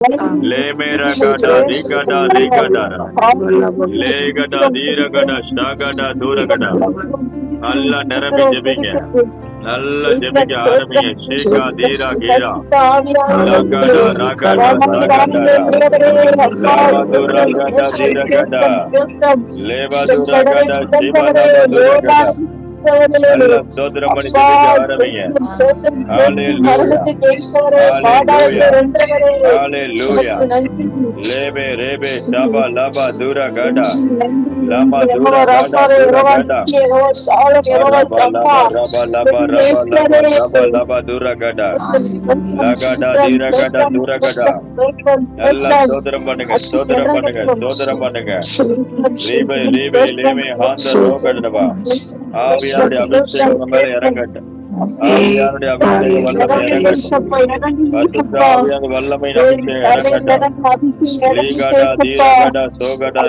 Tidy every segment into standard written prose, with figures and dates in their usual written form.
Le mera gada rigada rigada le gada dira gada shagada dura gada. நல்ல நிரம்பி ஜெபிங்க, நல்ல ஜெபிக்க ஆரம்பிங்க. ஷேகா தீரா கீரா லகடா ரகடா சகடரா லாபதுரா கடா தீர கடா லேபதுரா கடா சிவலபதுரா கடா. நல்ல ஸ்தோத்திரம் பண்ணி ஜெபிக்க ஆரம்பிங்க. ஹalleluya ஹalleluya ஹalleluya. லேபே ரேபே ஷபா லபா துரா கடா லமா துரா கடா துரா கடா ரபா லபா ரபா லபா ரபா லபா ரபா லபா துரா கடா லகடா தீர கடா துரா கடா. நல்லா ஸ்தோத்திரம் பண்ணுங்க, ஸ்தோத்திரம் பண்ணுங்க, ஸ்தோத்திரம் பண்ணுங்க. லீபே லீபே லேமே ஹாந்த ரோகடபா. ஆவியாருடைய அபிஷேகம் உங்க மேல இறங்கட்டும். ஆவியாருடைய அபிஷேகம் வல்லமை இறங்கட்டும். பரிசுத்த ஆவியான வல்லமை அபிஷேகம் இறங்கட்டும். லீகடா தீரா கடா சோகடா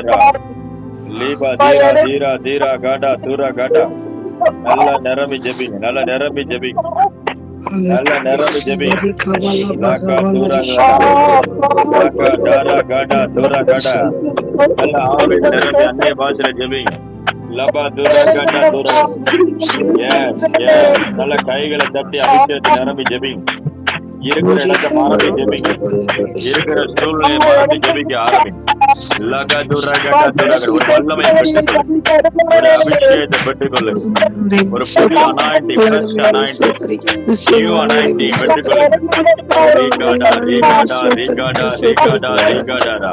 லீபா தீரா தீரா தீரா காடா தூரா காடா. நல்ல நிரம்பி ஜெபிங்க, நல்ல நிரம்பி ஜெபிங்க, நல்ல நிரம்பி ஜெபிங்க. லாகா தூரா லாகா டாரா காடா தூரா காடா. நல்ல ஆவியில் நிரம்பி அந்நிய பாஷையில ஜெபிங்க. லபா தூரா காடா தூரா. S S. நல்ல கைகளை தட்டி அபிஷேகத்தை நிரம்பி ஜெபிங்க. இருக்கிற இடத்தை மாறி ஜெபிங்க, இருக்கிற சூழ்நிலையை மாறி ஜெபிக்க ஆரம்பிங்க. ஒரு வல்லமை பெற்றுக்கொள்ளுங்க, ஒரு அபிஷேகத்தை பெற்றுக்கொள்ளுங்க, ஒரு புதிய anointing, fresh anointing, new anointing பெற்றுக்கொள்ளுங்க. ரீகாடா ரீகாடா ரீகாடா ரீகாடா ரீகாடா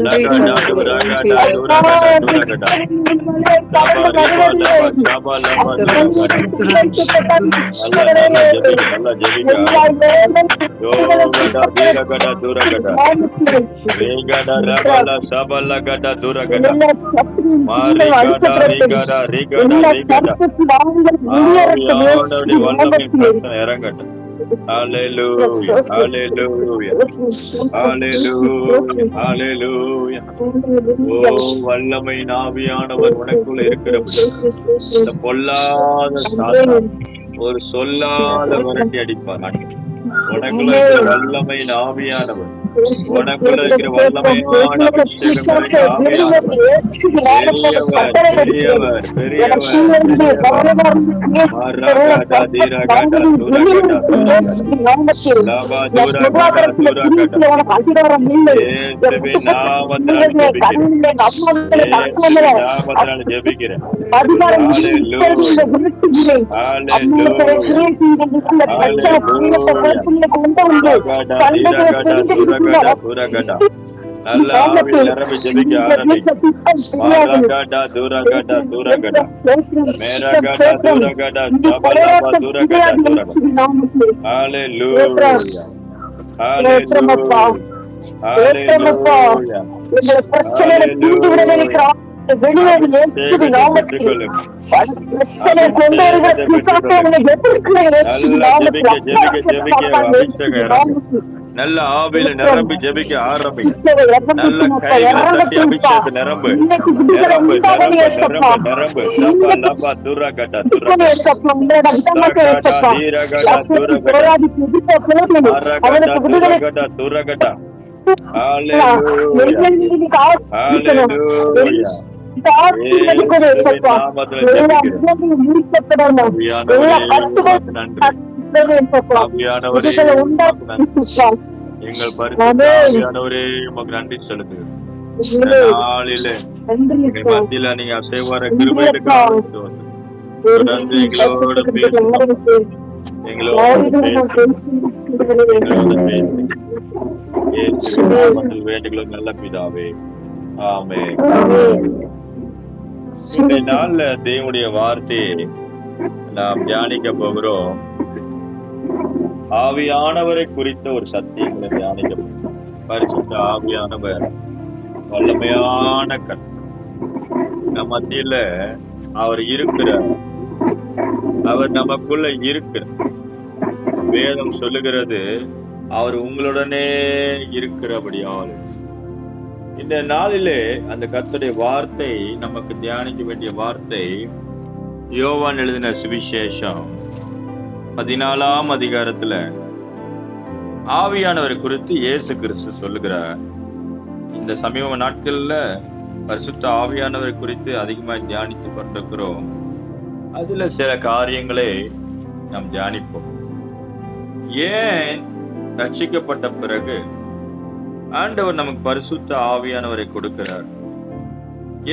லகடா துரகடா துரகடா துரகடா லபா ரிபா லபா சபா லபா துரகடா. நல்லா ஜெபிங்க, நல்லா ஜெபிங்க. யோகடா தீரகடா துரகடா ரீகடா ரபலா சபலா கடா துரகடா மாரிகடா ரீகடா ரீகடா ரீகடா. ஆவியானவருடைய வல்லமை பிரசன்னம் இறங்கட்டும். ஹalleluya ஹalleluya ஹalleluya ஹalleluya. ஓ வல்லமை ஆவியானவர் உனக்குள்ள இருக்கிறபடி இந்த பொல்லாத சாத்தான் ஒரு சொல்லாத விரட்டி அடிப்பார். உனக்குள்ள இருக்கிற வல்லமை ஆவியானவர், உனக்குள்ள இருக்கிற வல்லமையான அபிஷேகம் நிறைந்த ஆவியானவர், பெரியவர் பெரியவர் பெரியவர் மரகடா தீரகடா துரகடா லபா துரகடா துரகடா. இயேசுவின் நாமத்தினால ஜெபிக்கிறேன். நல்ல ஆவியில் நிரம்பி ஜெபிக்க ஆரம்பிங்க. மாரகடா துரகடா துரகடா மேரகடா துரகடா சபலபா துரகடா துரகடா. ஹalleluya ஹalleluya ஹalleluya. நல்ல ஆவியில நிரம்பி ஜெபிக்க ஆரம்பிங்க. நல்ல கைகளை தட்டி அபிஷேகத்தை நிரம்பு நிரம்பு நிரம்பு நிரம்பு நிரம்பு. லபா துரகடா துரகடா தீரகடா துரகடா மரகடா துரகடா துரகடா. ஹalleluya ஹalleluya. எங்கள் பரிசுத்தமானவரே உமக்கு நன்றி செலுத்துகிறோம். நாளிலே எங்கள் மத்தியில நீங்க அசைவார கிருபைகளுக்காக தொடர்ந்து எங்களோடு பேசுங்க, எங்களோடு பேசுங்க. வேண்டுகிறோம் நல்ல பிதாவே, ஆமென். இந்த நாள்ல தேவனுடைய வார்த்தையை நாம் தியானிக்க போகிறோம். ஆவியானவரை குறித்த ஒரு சத்தியங்களை தியானிக்க போகிறோம். பரிசுத்த ஆவியானவர் வல்லமையான நம் மத்தியில அவர் இருக்கிறார், அவர் நமக்குள்ள இருக்கிறார். வேதம் சொல்லுகிறது அவர் உங்களுடனே இருக்கிறபடியால். இந்த நாளிலே அந்த கர்த்தருடைய வார்த்தை நமக்கு தியானிக்க வேண்டிய வார்த்தை யோவான் எழுதின சுவிசேஷம் 14ஆம் அதிகாரத்துல ஆவியானவரை குறித்து இயேசு கிறிஸ்து சொல்லுகிறார். இந்த சமீப நாட்கள்ல பரிசுத்த ஆவியானவரை குறித்து அதிகமாக தியானித்து கொண்டிருக்கிறோம். அதுல சில காரியங்களை நாம் தியானிப்போம். ஏன் ரட்சிக்கப்பட்ட பிறகு ஆண்டவர் நமக்கு பரிசுத்த ஆவியானவரை கொடுக்கிறார்?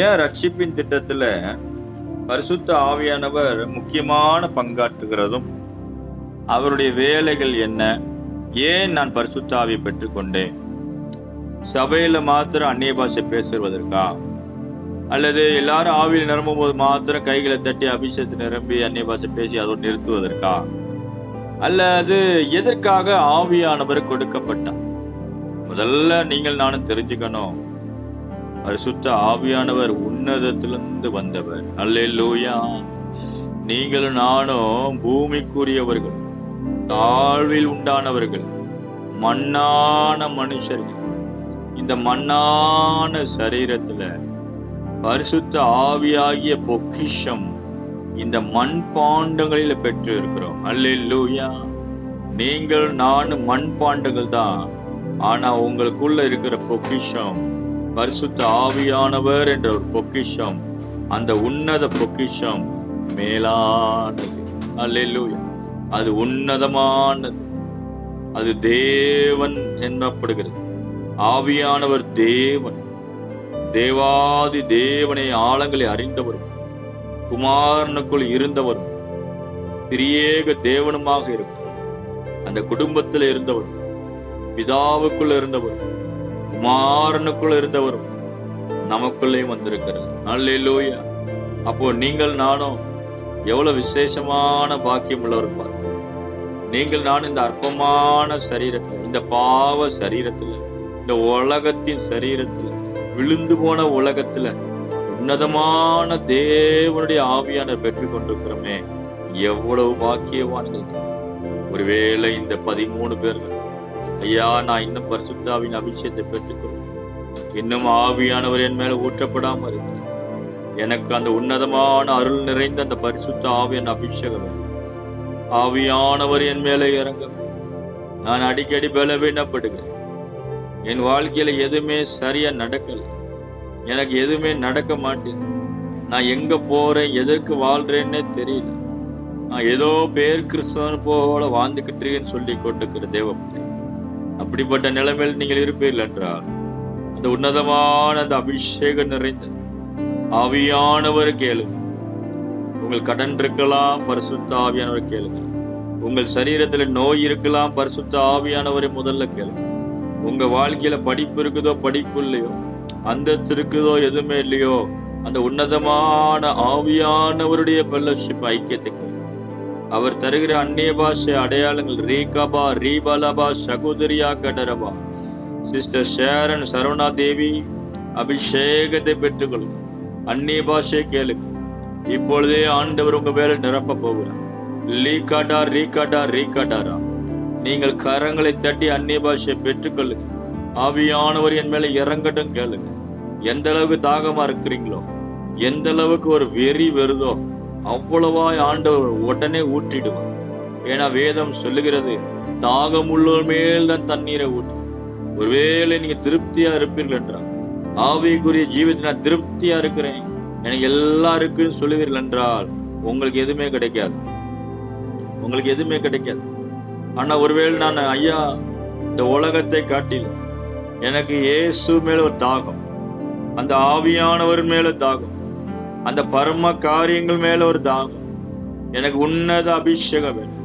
ஏன் ரட்சிப்பின் திட்டத்துல பரிசுத்த ஆவியானவர் முக்கியமான பங்காற்றுகிறதும், அவருடைய வேலைகள் என்ன? ஏன் நான் பரிசுத்த ஆவியை பெற்றுக்கொண்டேன்? சபையில மாத்திரம் அந்நிய பாஷை பேசுவதற்கா, அல்லது எல்லாரும் ஆவியில் நிரம்பும் போது மாத்திரம் கைகளை தட்டி அபிஷேகத்தை நிரம்பி அந்நிய பாஷை பேசி அதோடு நிறுத்துவதற்கா, அல்லது எதற்காக ஆவியானவர் கொடுக்கப்பட்டார்? முதல்ல நீங்கள் நானும் தெரிஞ்சுக்கணும், பரிசுத்த ஆவியானவர் உன்னதத்திலிருந்து வந்தவர். அல்லேலூயா. நீங்களும் நானும் பூமிக்குரியவர்கள், தாழ்வில் உண்டானவர்கள், மண்ணான மனுஷர்கள். இந்த மண்ணான சரீரத்துல பரிசுத்த ஆவியாகிய பொக்கிஷம் இந்த மண் பாண்டங்களில் பெற்று இருக்கிறோம். அல்லேலூயா. நீங்கள் நானும் மண் பாண்டங்கள் தான், ஆனா உங்களுக்குள்ள இருக்கிற பொக்கிஷம் பரிசுத்த ஆவியானவர் என்ற ஒரு பொக்கிஷம். அந்த உன்னத பொக்கிஷம் மேலானது. அல்லேலூயா. அது உன்னதமானது. அது தேவன் என்னப்படுகிறது. ஆவியானவர் தேவன், தேவாதி தேவனை ஆழங்களை அறிந்தவரும், குமாரனுக்குள் இருந்தவரும், திரியேக தேவனுமாக இருக்கும். அந்த குடும்பத்தில் இருந்தவரும், பிதாவுக்குள்ள இருந்தவரும், குமாரனுக்குள்ள இருந்தவரும் நமக்குள்ளேயும் வந்திருக்கிறது. அல்லேலூயா. அப்போ நீங்கள் நானும் எவ்வளவு விசேஷமான பாக்கியம் உள்ளவர் பாருங்க. நீங்கள் நானும் இந்த அற்பமான சரீரத்துல, இந்த பாவ சரீரத்துல, இந்த உலகத்தின் சரீரத்துல, விழுந்து போன உலகத்துல உன்னதமான தேவனுடைய ஆவியான பெற்றுக் கொண்டிருக்கிறோமே, எவ்வளவு பாக்கியவான்கள். ஒருவேளை இந்த 13 பேர்கள், ஐயா நான் இன்னும் பரிசுத்தாவின் அபிஷேகத்தை பெற்றுக்கொள்வேன், இன்னும் ஆவியானவர் என் மேல ஊற்றப்படாம இருக்கு, எனக்கு அந்த உன்னதமான அருள் நிறைந்த அந்த பரிசுத்த ஆவியான அபிஷேகம், ஆவியானவர் என் மேல இறங்க. நான் அடிக்கடி பலவீனப்படுகிறேன். என் வாழ்க்கையில எதுவுமே சரியா நடக்கல, எனக்கு எதுவுமே நடக்க மாட்டேங்குது. நான் எங்க போறேன், எதற்கு வாழ்றேன்னே தெரியல. நான் ஏதோ பேர் கிறிஸ்தவன் போல வாழ்ந்துகிட்டு சொல்லி கொண்டிருக்கிற தேவப்பிள்ளை, அப்படிப்பட்ட நிலைமையில் நீங்கள் இருப்பீர்கள் என்றால் அந்த உன்னதமான அந்த அபிஷேகம் நிறைந்த ஆவியானவர் கேளுங்க. உங்கள் கடன் இருக்கலாம், பரிசுத்த ஆவியானவர் கேளுங்க. உங்கள் சரீரத்துல நோய் இருக்கலாம், பரிசுத்த ஆவியானவரை முதல்ல கேளுங்க. உங்க வாழ்க்கையில படிப்பு இருக்குதோ படிப்பு இல்லையோ, அந்தஸ்து இருக்குதோ எதுவுமே இல்லையோ, அந்த உன்னதமான ஆவியானவருடைய ஃபெல்லோஷிப் ஐக்கியத்தை கேளுங்க. அவர் தருகிற அந்நிய பாஷை அடையாளங்கள், ரீகபா ரீபலபா சகோதரியா கடரபா, சிஸ்டர் ஷேரன் சரவணா தேவி அபிஷேகத்தை பெற்றுக்கொள்ளுங்க. அந்நிய பாஷை கேளுங்க. இப்பொழுதே ஆண்டவர் உங்க மேல நிரப்ப போகிறார். லீகாடா ரீகாடா ரீகாடாரா. நீங்கள் கரங்களை தட்டி அந்நிய பாஷையை பெற்றுக்கொள்ளுங்க. ஆவியானவர் என் மேல இறங்கட்டும் கேளுங்க. எந்த அளவுக்கு தாகமா இருக்கிறீங்களோ, எந்த அளவுக்கு ஒரு வெறி வருதோ, அவ்வளவா ஆண்டவர் உடனே ஊற்றிடுவார். ஏன்னா வேதம் சொல்லுகிறது, தாகம் உள்ளோர் மேல் தான் தண்ணீரை ஊற்றும். ஒருவேளை நீங்க திருப்தியா இருப்பீர்கள் என்றால், ஆவிக்குரிய ஜீவிதத்தில் நான் திருப்தியா இருக்கிறேன், எனக்கு எல்லாம் இருக்குன்னு சொல்லுவீர்கள் என்றால், உங்களுக்கு எதுவுமே கிடைக்காது. உங்களுக்கு எதுவுமே கிடைக்காது. ஆனா ஒருவேளை நான் ஐயா இந்த உலகத்தை காட்டிலும் எனக்கு இயேசு மேல ஒரு தாகம், அந்த ஆவியானவர் மேல தாகம், அந்த பரம காரியங்கள் மேல ஒரு தாகம், எனக்கு உன்னத அபிஷேகம் வேணும்,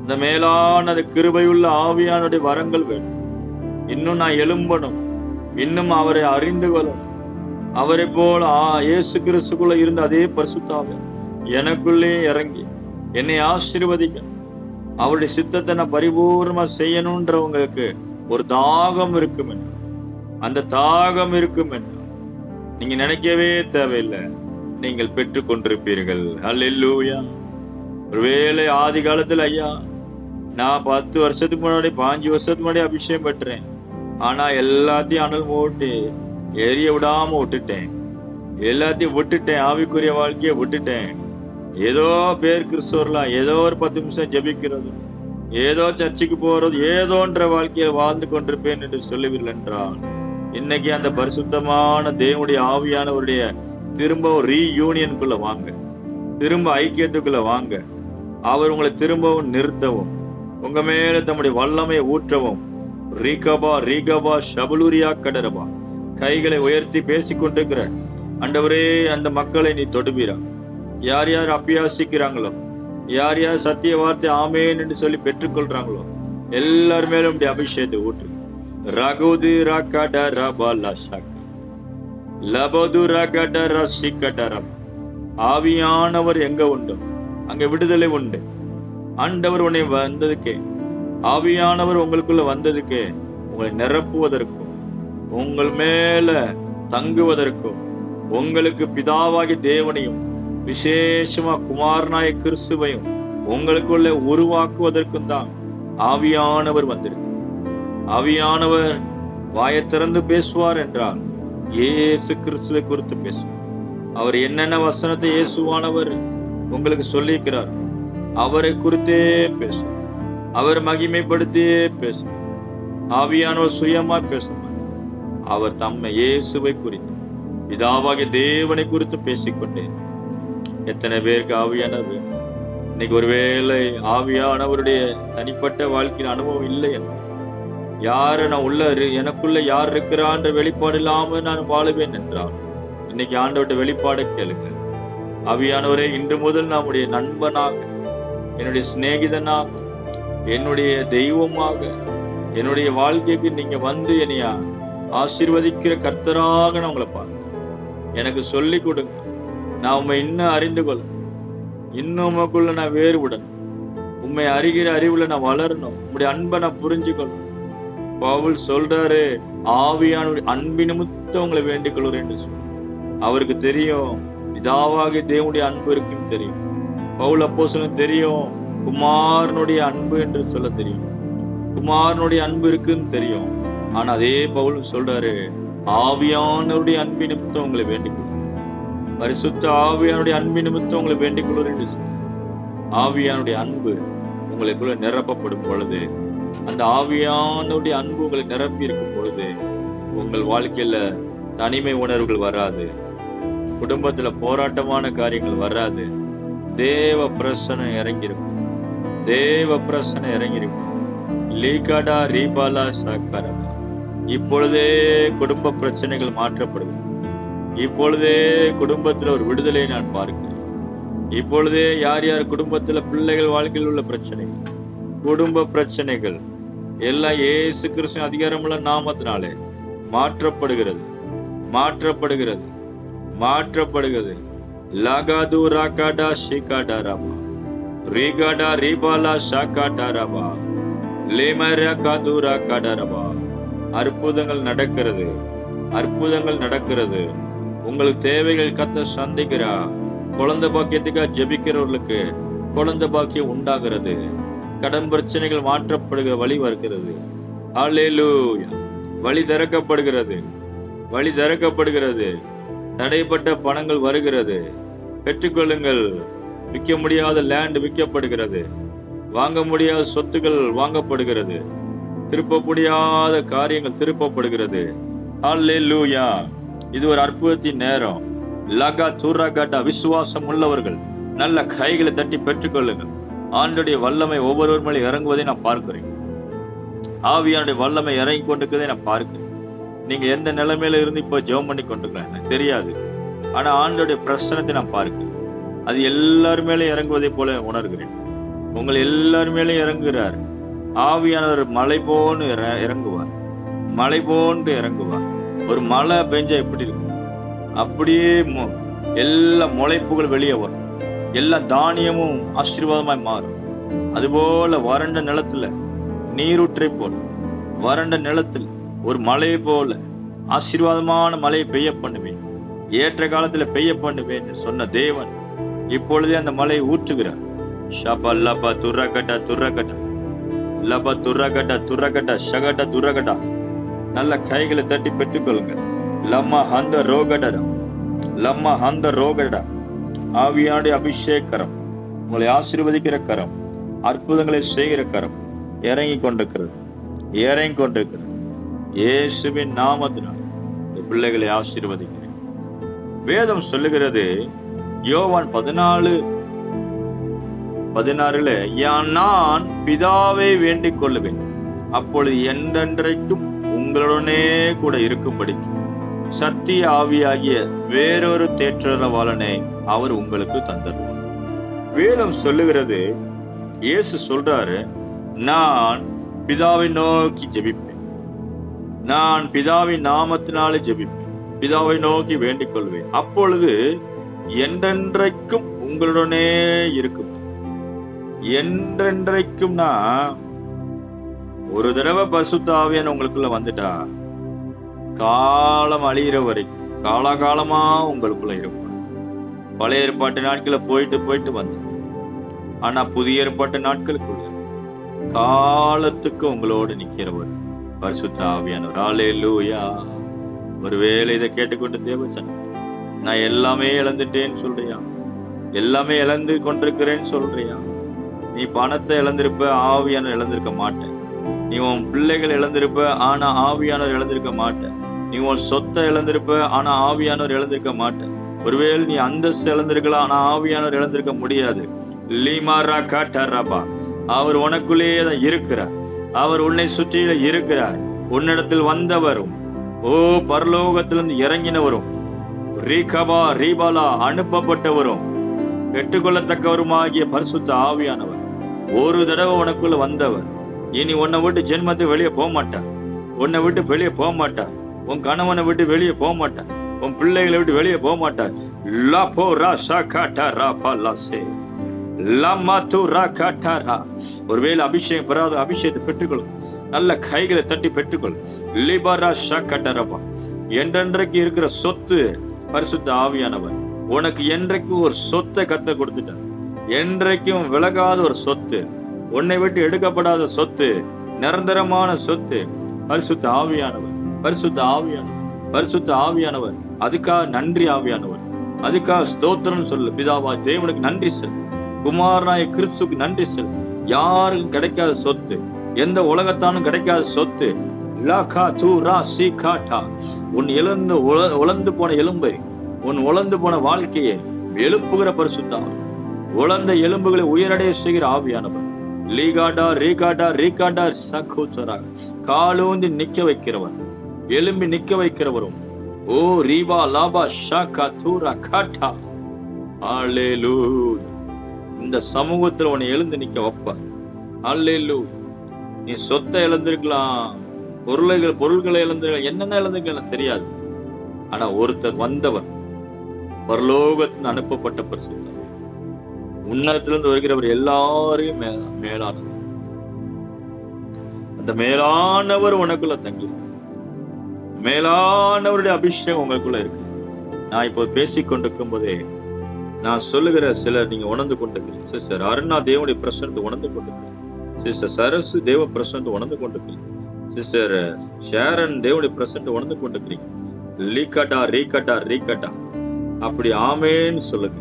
அந்த மேலான அந்த கிருபையுள்ள ஆவியானுடைய வரங்கள் வேணும். இன்னும் நான் எழும்பணும், இன்னும் அவரை அறிந்து கொள்ளணும். அவரை போல இயேசு கிறிஸ்துக்குள்ள இருந்த அதே பரிசுத்த ஆவி எனக்குள்ளே இறங்கி என்னை ஆசீர்வதிக்கணும். அவருடைய சித்தத்தை நான் பரிபூர்ணமா செய்யணும்ன்றவங்களுக்கு ஒரு தாகம் இருக்கும். அந்த தாகம் இருக்கும் என்று நீங்க நினைக்கவே தேவையில்லை, நீங்கள் பெற்றுக் கொண்டிருப்பீர்கள். அல்லேலூயா. ஒருவேளை ஆதி காலத்துல ஐயா நான் 10 வருஷத்துக்கு முன்னாடி 5 வருஷத்துக்கு முன்னாடி அபிஷேகம் பெற்றேன், ஆனா எல்லாத்தையும் அனல் மூட்டி எரிய விடாம விட்டுட்டேன், எல்லாத்தையும் விட்டுட்டேன், ஆவிக்குரிய வாழ்க்கையை விட்டுட்டேன். ஏதோ பேர் கிறிஸ்தவர்களா, ஏதோ ஒரு 10 நிமிஷம் ஜெபிக்கிறது, ஏதோ சர்ச்சுக்கு போறது, ஏதோன்ற வாழ்க்கையை வாழ்ந்து கொண்டிருப்பேன் என்று சொல்லுவீர்கள் என்றால், இன்னைக்கு அந்த பரிசுத்தமான தேவனுடைய ஆவியானவருடைய திரும்ப ரீயூனியனுக்குள்ள வாங்க, திரும்ப ஐக்கியத்துக்குள்ள வாங்க. அவர் உங்களை திரும்பவும் நிறுத்தவும், உங்க மேல தம்முடைய வல்லமையை ஊற்றவும். ரீகபா ரீகபா ஷபலுரியா கடரபா. கைகளை உயர்த்தி பேசிக்கொண்டிருக்கிற ஆண்டவரே, அந்த மக்களை நீ தொடுவீரா. யார் யார் அபியாசிக்கிறாங்களோ, யார் யார் சத்திய வார்த்தை ஆமேன் என்று சொல்லி பெற்றுக்கொள்றாங்களோ, எல்லார் மேலும் உடைய அபிஷேகத்தை ஊற்று. ரகுது ரகட ரபலா ஷக லபது ரகட ரசிகடரம். ஆவியானவர் எங்க உண்டோ அங்க விடுதலை உண்டு. ஆண்டவர் உன்னை வந்ததுக்கே, ஆவியானவர் உங்களுக்குள்ள வந்ததுக்கே, உங்களை நிரப்புவதற்கும், உங்கள் மேல தங்குவதற்கும், உங்களுக்கு பிதாவாகி தேவனையும் விசேஷமா குமாரனாய கிறிஸ்துவையும் உங்களுக்குள்ள உருவாக்குவதற்கும் தான் ஆவியானவர் வந்திருக்கு. ஆவியானவர் வாயை திறந்து பேசுவார் என்றால் இயேசு கிறிஸ்துவை குறித்து பேசுவார். அவர் என்னென்ன வசனத்தை இயேசுவானவர் உங்களுக்கு சொல்லியிருக்கிறார், அவரை குறித்தே பேசும். அவர் மகிமைப்படுத்தியே பேசும். ஆவியானவர் சுயமா பேசும். அவர் தம்மை இயேசுவை குறித்து, பிதாவாகிய தேவனை குறித்து பேசிக்கொண்டேன். எத்தனை பேருக்கு ஆவியானவர் இன்னைக்கு ஒருவேளை ஆவியானவருடைய தனிப்பட்ட வாழ்க்கையின் அனுபவம் இல்லை என்றால், யாரு நான் உள்ள எனக்குள்ள யார் இருக்கிறான்ற வெளிப்பாடு இல்லாம நான் வாழுவேன் என்றால், இன்னைக்கு ஆண்டவருடைய வெளிப்பாடை கேளுங்க. ஆவியானவரே, இன்று முதல் நம்முடைய நண்பனாக, என்னுடைய சிநேகிதனாக, என்னுடைய தெய்வமாக, என்னுடைய வாழ்க்கைக்கு நீங்க வந்து என்னையா ஆசீர்வதிக்கிற கர்த்தராக நான் உங்களை பார்க்க எனக்கு சொல்லி கொடுங்க. நான் உண்மை இன்னும் அறிந்து கொள்ள, இன்னும் உமக்குள்ள நான் வேறுபடணும். உண்மை அறிகிற அறிவுல நான் வளரணும். உங்களுடைய அன்பை நான் புரிஞ்சுக்கணும். பவுல் சொல்றாரு, ஆவியான அன்பு நிமித்தம் உங்களை வேண்டிக் கொள்கிறேன் என்று சொல்லி. அவருக்கு தெரியும் பிதாவாகிய தேவனுடைய அன்பு இருக்குன்னு தெரியும். பவுல் அப்போஸ்தலனுக்கு தெரியும் குமாரனுடைய அன்பு என்று சொல்ல தெரியும். குமாரனுடைய அன்பு இருக்குன்னு தெரியும். ஆனா அதே பவுல் சொல்றாரு, ஆவியானவருடைய அன்பு நிமித்தம் உங்களை வேண்டிக் கொள்கிறேன். பரிசுத்த ஆவியானுடைய அன்பு நிமித்தம் உங்களை வேண்டிக் கொள்கிறேன் என்று சொல்லி. ஆவியானுடைய அன்பு உங்களுக்குள்ள நிரப்பப்படும் பொழுது, அந்த ஆவியானுடைய அன்பு உங்களை நிரப்பி இருக்கும் பொழுது, உங்கள் வாழ்க்கையில தனிமை உணர்வுகள் வராது, குடும்பத்துல போராட்டமான காரியங்கள் வராது. தேவ பிரசனை இறங்கியிருக்கும். தேவ பிரசனை இறங்கியிருக்கும். லீகடா ரீபாலா சக்கரமா. இப்பொழுதே குடும்ப பிரச்சனைகள் மாற்றப்படுகிறது. இப்பொழுதே குடும்பத்துல ஒரு விடுதலையை நான் பார்க்கிறேன். இப்பொழுதே யார் யார் குடும்பத்துல பிள்ளைகள் வாழ்க்கையில் உள்ள பிரச்சனைகள், குடும்ப பிரச்சனைகள் எல்லாம் இயேசு கிறிஸ்துவின் அதிகாரமுள்ள நாமத்தினாலே மாற்றப்படுகிறது, மாற்றப்படுகிறது, மாற்றப்படுகிறது. லகாது ராகாடா ஷிகாடாராபா ரீகாடா ரீபாலா ஷாகாடாராபா லேமரா காது ராகாடாராபா. அற்புதங்கள் நடக்கிறது, அற்புதங்கள் நடக்கிறது. உங்களுக்கு தேவைகள் கத்த சந்திக்கிறா. குழந்தை பாக்கியத்துக்காக ஜெபிக்கிறவர்களுக்கு குழந்தை பாக்கியம் உண்டாகிறது. கடன் பிரச்சனைகள் மாற்றப்படுகிற வழி வருகிறது. ஹல்லேலூயா. வழி திறக்கப்படுகிறது, வழி திறக்கப்படுகிறது. தடைப்பட்ட பணங்கள் வருகிறது. பெற்றுக்கொள்ளுங்கள். விற்க முடியாத லேண்ட் விற்கப்படுகிறது. வாங்க முடியாத சொத்துக்கள் வாங்கப்படுகிறது. திருப்ப முடியாத காரியங்கள் திருப்பப்படுகிறது. ஹல்லேலூயா. இது ஒரு அற்புதத்தின் நேரம். லகா துரகடா. விசுவாசம் உள்ளவர்கள் நல்ல கைகளை தட்டி பெற்றுக்கொள்ளுங்கள். ஆண்டுடைய வல்லமை ஒவ்வொருவர் மேலே இறங்குவதை நான் பார்க்கிறேன். ஆவியானுடைய வல்லமை இறங்கி கொண்டிருக்கதை நான் பார்க்கிறேன். நீங்க எந்த நிலைமையில இருந்து இப்போ ஜெபம் பண்ணி கொண்டிருக்கலாம் எனக்கு தெரியாது. ஆனா ஆண்டோடைய பிரசனத்தை நான் பார்க்கிறேன். அது எல்லாரும் மேலே இறங்குவதை போல உணர்கிறேன். உங்களை எல்லாரும் மேலே இறங்குகிறார். ஆவியானவர் மலை போன்று இறங்குவார், மலை போன்று இறங்குவார். ஒரு மழை பெஞ்சா எப்படி இருக்கும், அப்படியே எல்லா முளைப்புகள் வெளியே வரும். எல்லா தானியமும் ஆசீர்வாதமாய் மாறும். அதுபோல வறண்ட நிலத்துல நீரூற்றை போல, வறண்ட நிலத்தில் ஒரு மழை போல ஆசீர்வாதமான மழையை பெய்ய பண்ணுவேன், ஏற்ற காலத்துல பெய்ய பண்ணுவேன் சொன்ன தேவன் இப்பொழுதே அந்த மழையை ஊற்றுகிறார். ஷபா லபா துரகட்டா துரகட்டா லபா துரகட்டா துரகட்டா ஷகட்டா துரகட்டா. நல்ல கைகளை தட்டி பெற்றுக்கொள்ளுங்க. லம்மா ஹந்த ரோகடா, லம்மா ஹந்த ரோகடா. ஆவியானுடைய அபிஷேக கரம், உங்களை ஆசீர்வதிக்கிற கரம், அற்புதங்களை செய்கிற கரம் இறங்கி கொண்டிருக்கிறது. இயேசுவின் நாமத்தினால் இந்த பிள்ளைகளை ஆசீர்வதிக்கிறேன். வேதம் சொல்லுகிறது, யோவான் 14:16 நான் பிதாவை வேண்டிக் கொள்ளுவேன், அப்பொழுது என்றென்றைக்கும் உங்களுடனே கூட இருக்கும்படிக்கு சத்திய ஆவியாகிய வேறொரு தேற்றரவாளனை அவர் உங்களுக்கு தந்தருவார். வேதம் சொல்லுகிறது, இயேசு சொல்றாரு, நான் பிதாவை நோக்கி ஜெபிப்பேன், நான் பிதாவின் நாமத்தினாலே ஜெபிப்பேன், பிதாவை நோக்கி வேண்டிக் கொள்வேன், அப்பொழுது என்றென்றைக்கும் உங்களுடனே இருக்கும். என்றென்றைக்கும்னா ஒரு தடவை பரிசுத்த ஆவியான உங்களுக்குள்ள வந்துட்டா காலம் அழிகிற வரைக்கும் காலகாலமா உங்களுக்குள்ள இருக்கும். பழைய ஏற்பாட்டு நாட்களை போயிட்டு வந்து, ஆனா புதிய ஏற்பாட்டு நாட்களுக்குள்ள காலத்துக்கு உங்களோடு நிக்கிறவர் பரிசுத்த ஆவியானவர். அல்லேலூயா. ஒருவேளை இதை கேட்டுக்கொண்டு தேவச்சன், நான் எல்லாமே இழந்துட்டேன்னு சொல்றியா? எல்லாமே இழந்து கொண்டிருக்கிறேன்னு சொல்றியா? நீ பணத்தை இழந்திருப்ப, ஆவியானவர் இழந்திருக்க மாட்டேன். நீ உன் பிள்ளைகள் இழந்திருப்ப, ஆனா ஆவியானவர் இழந்திருக்க மாட்டேன். நீ உன் சொத்தை இழந்திருப்ப, ஆனா ஆவியானவர் இழந்திருக்க மாட்டேன். ஒருவேளை நீ அந்தஸ்து இழந்திருக்கலாம், ஆனா ஆவியானவர் இழந்திருக்க முடியாது. லீமாரா காட்டாராபா, அவர் உனக்குள்ளேயே தான் இருக்கிறார். அவர் உன்னை சுற்றியில இருக்கிறார். உன்னிடத்தில் வந்தவரும், ஓ பரலோகத்திலிருந்து இறங்கினவரும், ரீகபா ரீபாலா அனுப்பப்பட்டவரும், பெற்றுக்கொள்ளத்தக்கவருமாகிய பரிசுத்த ஆவியானவர் ஒரு தடவை உனக்குள்ள வந்தவர். இனி உன்னை விட்டு ஜென்மத்தை வெளியே போக மாட்டார். உன்னை விட்டு வெளியே போக மாட்டார். உன் கணவனை விட்டு வெளியே போக மாட்டார். உன் பிள்ளைகளை விட்டு வெளியே போக மாட்டார். ஒருவேளை அபிஷேகம் பெறாத அபிஷேகத்தை பெற்றுக்கொள்ளும். நல்ல கைகளை தட்டி பெற்றுக்கொள். என்றென்றைக்கு இருக்கிற சொத்து பரிசுத்த ஆவியானவர் உனக்கு என்றைக்கு ஒரு சொத்தை கத்த கொடுத்துட்டார். என்றைக்கும் விலகாத ஒரு சொத்து, உன்னை விட்டு எடுக்கப்படாத சொத்து, நிரந்தரமான சொத்து பரிசுத்த ஆவியானவர். பரிசுத்த ஆவியானவர், பரிசுத்த ஆவியானவர். அதுக்காக நன்றி ஆவியானவர், அதுக்காக ஸ்தோத்திரம் சொல்லு. பிதாவா தேவனுக்கு நன்றி சொல், குமாரனாய கிறிஸ்துக்கு நன்றி சொல். யாருக்கும் கிடைக்காத சொத்து, எந்த உலகத்தானும் கிடைக்காத சொத்து. உன் உலர்ந்து போன எலும்பை, உன் உலர்ந்து போன வாழ்க்கையை எழுப்புகிற பரிசுத்த, உலர்ந்த எலும்புகளை உயரடைய செய்கிற ஆவியானவர். லீகாடா ரீகாடா ரீகாடா சகோதரா, காலூந்தி நிக்க வைக்கிறவர், எலும்பி நிக்க வைக்கிறவரும். ஓ ரீபா லாபா ஷாகா தூரா காட்டா. அல்லேலூயா. இந்த சமூகத்துல உன்னை எழுந்து நிக்க வைப்பார். அல்லேலூயா. நீ சொத்தை இழந்திருக்கலாம், பொருள்களை இழந்திருக்கலாம், என்னென்ன இழந்திருக்கலாம் தெரியாது. ஆனா ஒருத்தர் வந்தவர், பரலோகத்தின் அனுப்பப்பட்ட பரிசுத்த, உன்னதத்திலிருந்து வருகிறவர் எல்லாரையும் மேலானவர். அந்த மேலானவர் உனக்குள்ள தங்கியிருக்க, மேலானவருடைய அபிஷேகம் உங்களுக்குள்ள இருக்கு. நான் இப்போ பேசிக்கொண்டிருக்கும் போதே நான் சொல்லுகிற சிலர் நீங்க உணர்ந்து கொண்டிருக்கிறீங்க. சிஸ்டர் அருணா தேவனுடைய பிரசனத்தை உணர்ந்து கொண்டிருக்கிறீங்க. சிஸ்டர் சரசு தேவ பிரசனத்தை உணர்ந்து கொண்டிருக்கிறீங்க. சிஸ்டர் ஷேரன் தேவனுடைய பிரசனத்தை உணர்ந்து கொண்டிருக்கிறீங்க. லீகட்டா ரீகட்டா ரீகட்டா. அப்படி ஆமேன்னு சொல்லுங்க.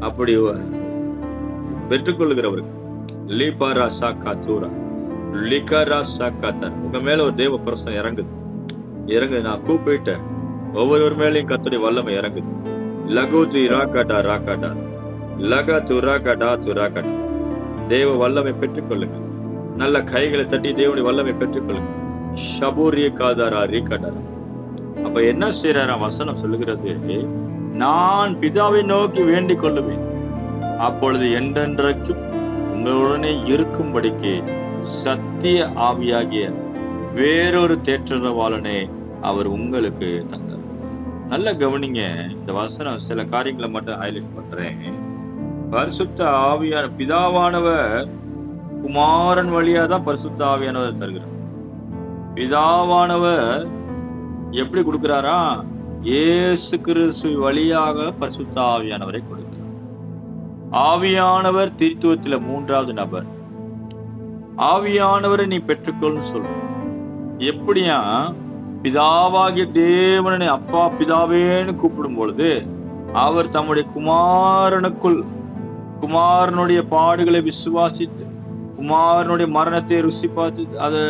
அப்படி பெற்றுக்கொள்ளுகிறவர்கள் லீபாரா சாக்கா தூரா லிகரா சாக்கா தர், உங்க மேல ஒரு தேவ பிரசனம் இறங்குது. நான் கூப்பிட்டேன், ஒவ்வொரு மேலையும் கர்த்தருடைய வல்லமை இறங்குது. லகுதி ராகாடா ராகாடா லகா துராகாடா துராகாடா. தேவ வல்லமை பெற்றுக்கொள்ளுங்க. நல்ல கைகளை தட்டி தேவனுடைய வல்லமை பெற்றுக்கொள்ளுங்க. ஷபூரிய காதாரா ரீகாடாரா. அப்ப என்ன செய்யறாரா? வசனம் சொல்லுகிறது, நான் பிதாவை நோக்கி வேண்டிக் கொள்ளுவேன், அப்பொழுது என்றென்றைக்கும் உங்களுடனே இருக்கும்படிக்கு சத்திய ஆவியாகிய வேறொரு தேற்றரவாளனை அவர் உங்களுக்கு தந்தார். நல்ல கவனிங்க, இந்த வசனம் சில காரியங்களை மட்டும் ஹைலைட் பண்றேன். பரிசுத்த ஆவியான பிதாவானவர் குமாரன் வழியா தான் பரிசுத்த ஆவியானவர் தருகிறார். பிதாவானவர் எப்படி கொடுக்கிறாரா? இயேசு கிறிஸ்து வழியாக பரிசுத்த ஆவியானவரை கொடுக்கிறார். ஆவியானவர் தீர்த்துவத்தில் மூன்றாவது நபர். ஆவியானவரை நீ பெற்றுக்கொள்னு சொல்ற. எப்படியா? பிதாவாகிய தேவனை அப்பா பிதாவேன்னு கூப்பிடும் பொழுது அவர் தம்முடைய குமாரனுக்குள் குமாரனுடைய பாடுகளை விசுவாசித்து குமாரனுடைய மரணத்தை ருசி பார்த்து அதை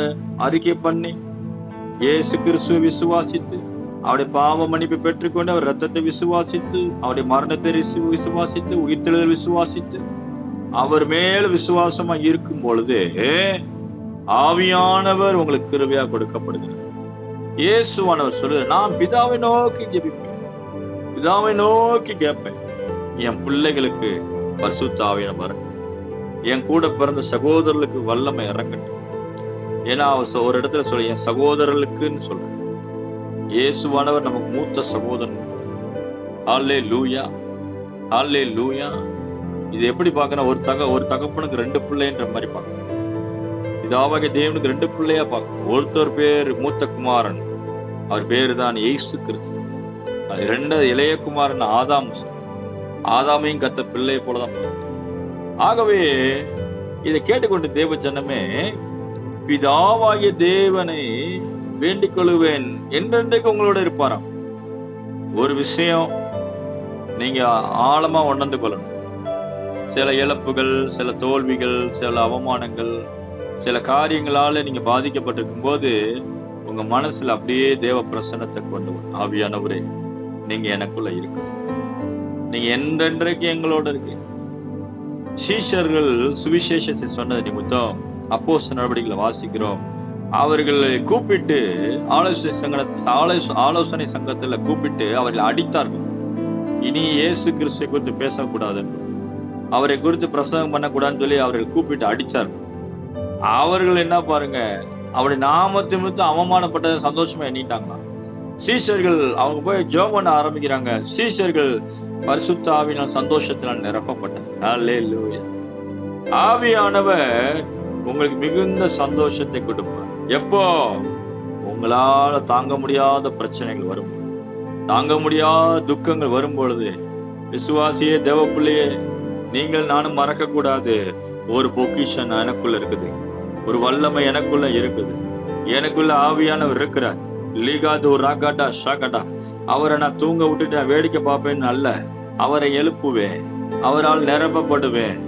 அறிக்கை பண்ணி இயேசு கிறிஸ்துவை விசுவாசித்து அவருடைய பாவ மன்னிப்பை பெற்றுக்கொண்டு அவர் ரத்தத்தை விசுவாசித்து அவருடைய மரணத்தை விசுவாசித்து உயிர்த்தெழுதல் விசுவாசித்து அவர் மேல் விசுவாசமா இருக்கும் பொழுது ஆவியானவர் உங்களுக்கு கிருபையா கொடுக்கப்படுகிறார். இயேசுவானவர் சொல்லுறார், நான் பிதாவை நோக்கி ஜெபிப்பேன், பிதாவை நோக்கி கேட்பேன், என் பிள்ளைகளுக்கு பரிசுத்த ஆவியானவர் வரட்டும், என் கூட பிறந்த சகோதரர்களுக்கு வல்லமை இறங்கட்டும். ஏன்னா ஒரு இடத்துல சொல்ல என் சகோதரர்களுக்குன்னு சொல்றேன். இயேசுவானவர் நமக்கு மூத்த சகோதரன். அல்லேலூயா, அல்லேலூயா. இது எப்படி பார்க்கணும்? ஒரு தகப்பனுக்கு 2 பிள்ளைன்ற மாதிரி பார்க்கணும். பிதாவாகிய தேவனுக்கு 2 பிள்ளையா பார்க்கணும். ஒருத்தர் பேர் மூத்த குமாரன், அவர் பேரு தான் இயேசு கிறிஸ்து. 2 இளைய குமாரன் ஆதாமையும் கத்த பிள்ளை போலதான் பார்க்கணும். ஆகவே இதை கேட்டுக்கொண்டு தேவ ஜனமே, பிதாவாகிய தேவனை வேண்டிக் கொள்ளுவேன் என்றென்றைக்கு உங்களோட இருப்பாராம். ஒரு விஷயம் நீங்க ஆழமா உணர்ந்து கொள்ளணும். சில இழப்புகள், சில தோல்விகள், சில அவமானங்கள், சில காரியங்களால நீங்க பாதிக்கப்பட்டிருக்கும் போது உங்க மனசுல அப்படியே தேவ பிரசன்னத்தை கொண்டு வரும். ஆவியானவரே, நீங்க எனக்குள்ள இருக்கு, நீங்க என்றென்றைக்கு எங்களோட இருக்கு. சீஷர்கள் சுவிசேஷத்தை சொன்னது நிமித்தம் அப்போஸ்தலர் நடவடிக்கைகளை வாசிக்கிறோம். அவர்களை கூப்பிட்டு ஆலோசனை சங்கத்துல கூப்பிட்டு அவர்களை அடித்தார்கள். இனி இயேசு கிறிஸ்துவை குறித்து பேசக்கூடாது, அவரை குறித்து பிரசங்கம் பண்ணக்கூடாதுன்னு சொல்லி அவர்கள் கூப்பிட்டு அடித்தார்கள். அவர்கள் என்ன பாருங்க, அவருடைய நாமத்தை நிமித்து அவமானப்பட்டதை சந்தோஷமா எண்ணிட்டாங்க. சீஷர்கள் அவங்க போய் ஜெபம் பண்ண ஆரம்பிக்கிறாங்க. சீஷர்கள் பரிசுத்த ஆவியினால் சந்தோஷத்தினால் நிரப்பப்பட்டாங்க. அல்லேலூயா. ஆவியானவர் உங்களுக்கு மிகுந்த சந்தோஷத்தை கொடுப்பார். எப்போ? உங்களால தாங்க முடியாத பிரச்சனைகள் வரும், தாங்க முடியாத துக்கங்கள் வரும் பொழுது, விசுவாசியே, தேவ பிள்ளையே, நீங்கள் நானும் மறக்க கூடாது. ஒரு பொக்கிஷன் எனக்குள்ள இருக்குது, ஒரு வல்லமை எனக்குள்ள இருக்குது, எனக்குள்ள ஆவியானவர் இருக்கிறார். லீகாது ராகாட்டா ஷாகட்டா. அவரை நான் தூங்க விட்டுட்டு வேடிக்கை பார்ப்பேன்னு அல்ல, அவரை எழுப்புவேன், அவரால் நிரப்பப்படுவேன்,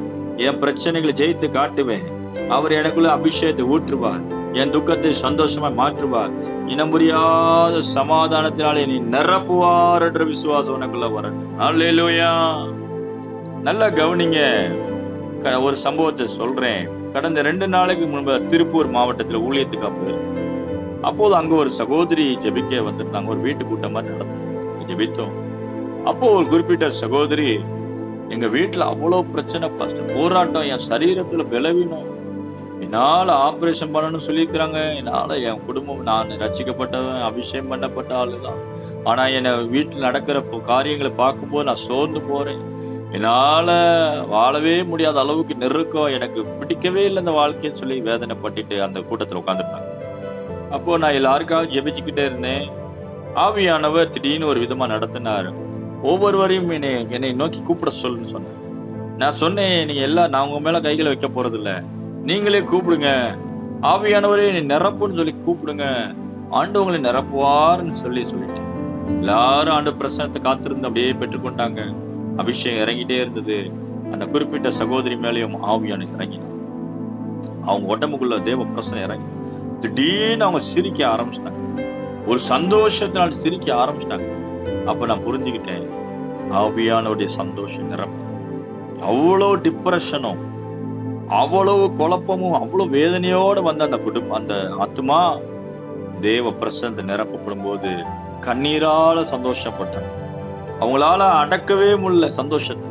என் பிரச்சனைகளை ஜெயித்து காட்டுவேன். அவர் எனக்குள்ள அபிஷேகத்தை ஊற்றுவார், என் துக்கத்தை சந்தோஷமா மாற்றுவார், இனம் புரியாத சமாதானத்தினாலே நீ நிரப்புவார் என்ற விசுவாசம் எனக்குள்ள வரட்டும். அல்லேலூயா. நல்லா கவனிங்க. ஒரு சம்பவத்தை சொல்றேன். கடந்த 2 நாளைக்கு முன்பு திருப்பூர் மாவட்டத்தில் ஊழியத்துக்கு அப்போது அங்க ஒரு சகோதரி ஜெபிக்க வந்திருந்தாங்க. ஒரு வீட்டு கூட்டம் மாதிரி நடத்தும் ஜெபித்தோம். அப்போ ஒரு குறிப்பிட்ட சகோதரி, எங்க வீட்டுல அவ்வளவு பிரச்சனை, போராட்டம், என் சரீரத்துல பலவீனம், என்னால ஆபரேஷன் பண்ணணும்னு சொல்லியிருக்கிறாங்க, என்னால என் குடும்பம், நான் ரட்சிக்கப்பட்டவன், அபிஷேகம் பண்ணப்பட்ட ஆளுதான், ஆனா என்னை வீட்டில் நடக்கிற காரியங்களை பார்க்கும்போது நான் சோர்ந்து போறேன், என்னால வாழவே முடியாத அளவுக்கு நெருக்கம், எனக்கு பிடிக்கவே இல்லை இந்த வாழ்க்கைன்னு சொல்லி வேதனைப்பட்டுட்டு அந்த கூட்டத்தில் உட்காந்துருந்தாங்க. அப்போ நான் எல்லாருக்காக ஜெபிச்சுக்கிட்டே இருந்தேன். ஆவியானவர் திடீர்னு ஒரு விதமா நடத்தினார். ஒவ்வொருவரையும் என்னை நோக்கி கூப்பிட சொல்லுன்னு சொன்னேன். நான் சொன்னேன், நீங்க எல்லாம் நான் உங்க மேல கைகளை வைக்க போறது இல்லை, நீங்களே கூப்பிடுங்க, ஆவியானவரே நீ நிரப்புன்னு சொல்லி கூப்பிடுங்க, ஆண்டவங்களை நிரப்புவார்ன்னு சொல்லிட்டேன். எல்லாரும் ஆண்டு பிரசனத்தை காத்திருந்து அப்படியே பெற்றுக்கொண்டாங்க. அபிஷேகம் இறங்கிட்டே இருந்தது. அந்த குறிப்பிட்ட சகோதரி மேலேயும் ஆவியான இறங்கினாங்க. அவங்க உடம்புக்குள்ள தேவ பிரசனம் இறங்கி திடீர்னு அவங்க சிரிக்க ஆரம்பிச்சிட்டாங்க. ஒரு சந்தோஷத்தினால் சிரிக்க ஆரம்பிச்சிட்டாங்க. அப்ப நான் புரிஞ்சுக்கிட்டேன், ஆவியானவருடைய சந்தோஷம் நிரப்பு. அவ்வளோ டிப்ரெஷனும், அவ்வளவு குழப்பமும், அவ்வளவு வேதனையோட வந்த அந்த குடும்பம், அந்த ஆத்மா தேவ பிரசனத்தை நிரப்பப்படும் போது கண்ணீரால சந்தோஷப்பட்டாங்க. அவங்களால அடக்கவே முடியல சந்தோஷத்தை.